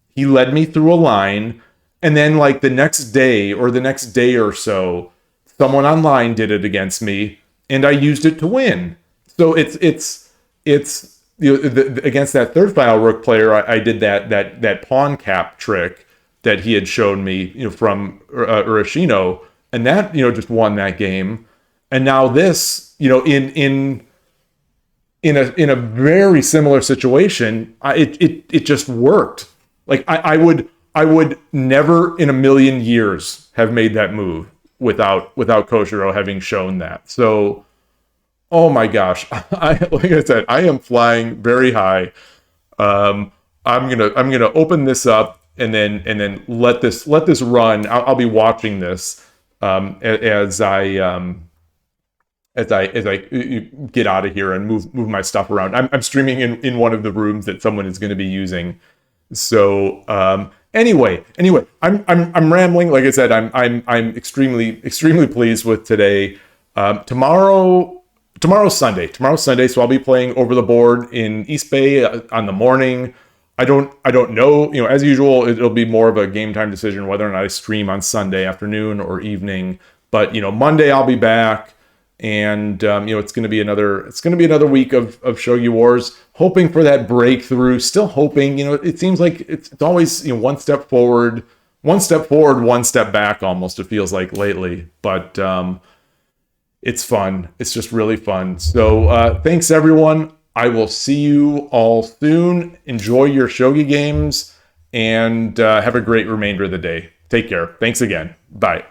He led me through a line, and then like the next day or the next day or so, someone online did it against me, and I used it to win. So it's against that third file rook player, I did that pawn cap trick that he had shown me, from Urashino, and that just won that game. And now this, in a very similar situation, it just worked. Like I would never in a million years have made that move without Koshiro having shown that. So, oh my gosh, like I said, I am flying very high. I'm gonna open this up and then let this run. I'll be watching this as I get out of here and move my stuff around. I'm streaming in one of the rooms that someone is going to be using. So anyway, I'm rambling. Like I said, I'm extremely pleased with today. Tomorrow's Sunday. So I'll be playing over the board in East Bay on the morning. I don't know. As usual, it'll be more of a game time decision whether or not I stream on Sunday afternoon or evening. But Monday I'll be back. And it's going to be another week of Shogi Wars, hoping for that breakthrough, still hoping. It seems like it's always one step forward, one step back, almost, it feels like lately. But it's fun. It's just really fun. So thanks everyone. I will see you all soon. Enjoy your Shogi games and have a great remainder of the day. Take care. Thanks again. Bye.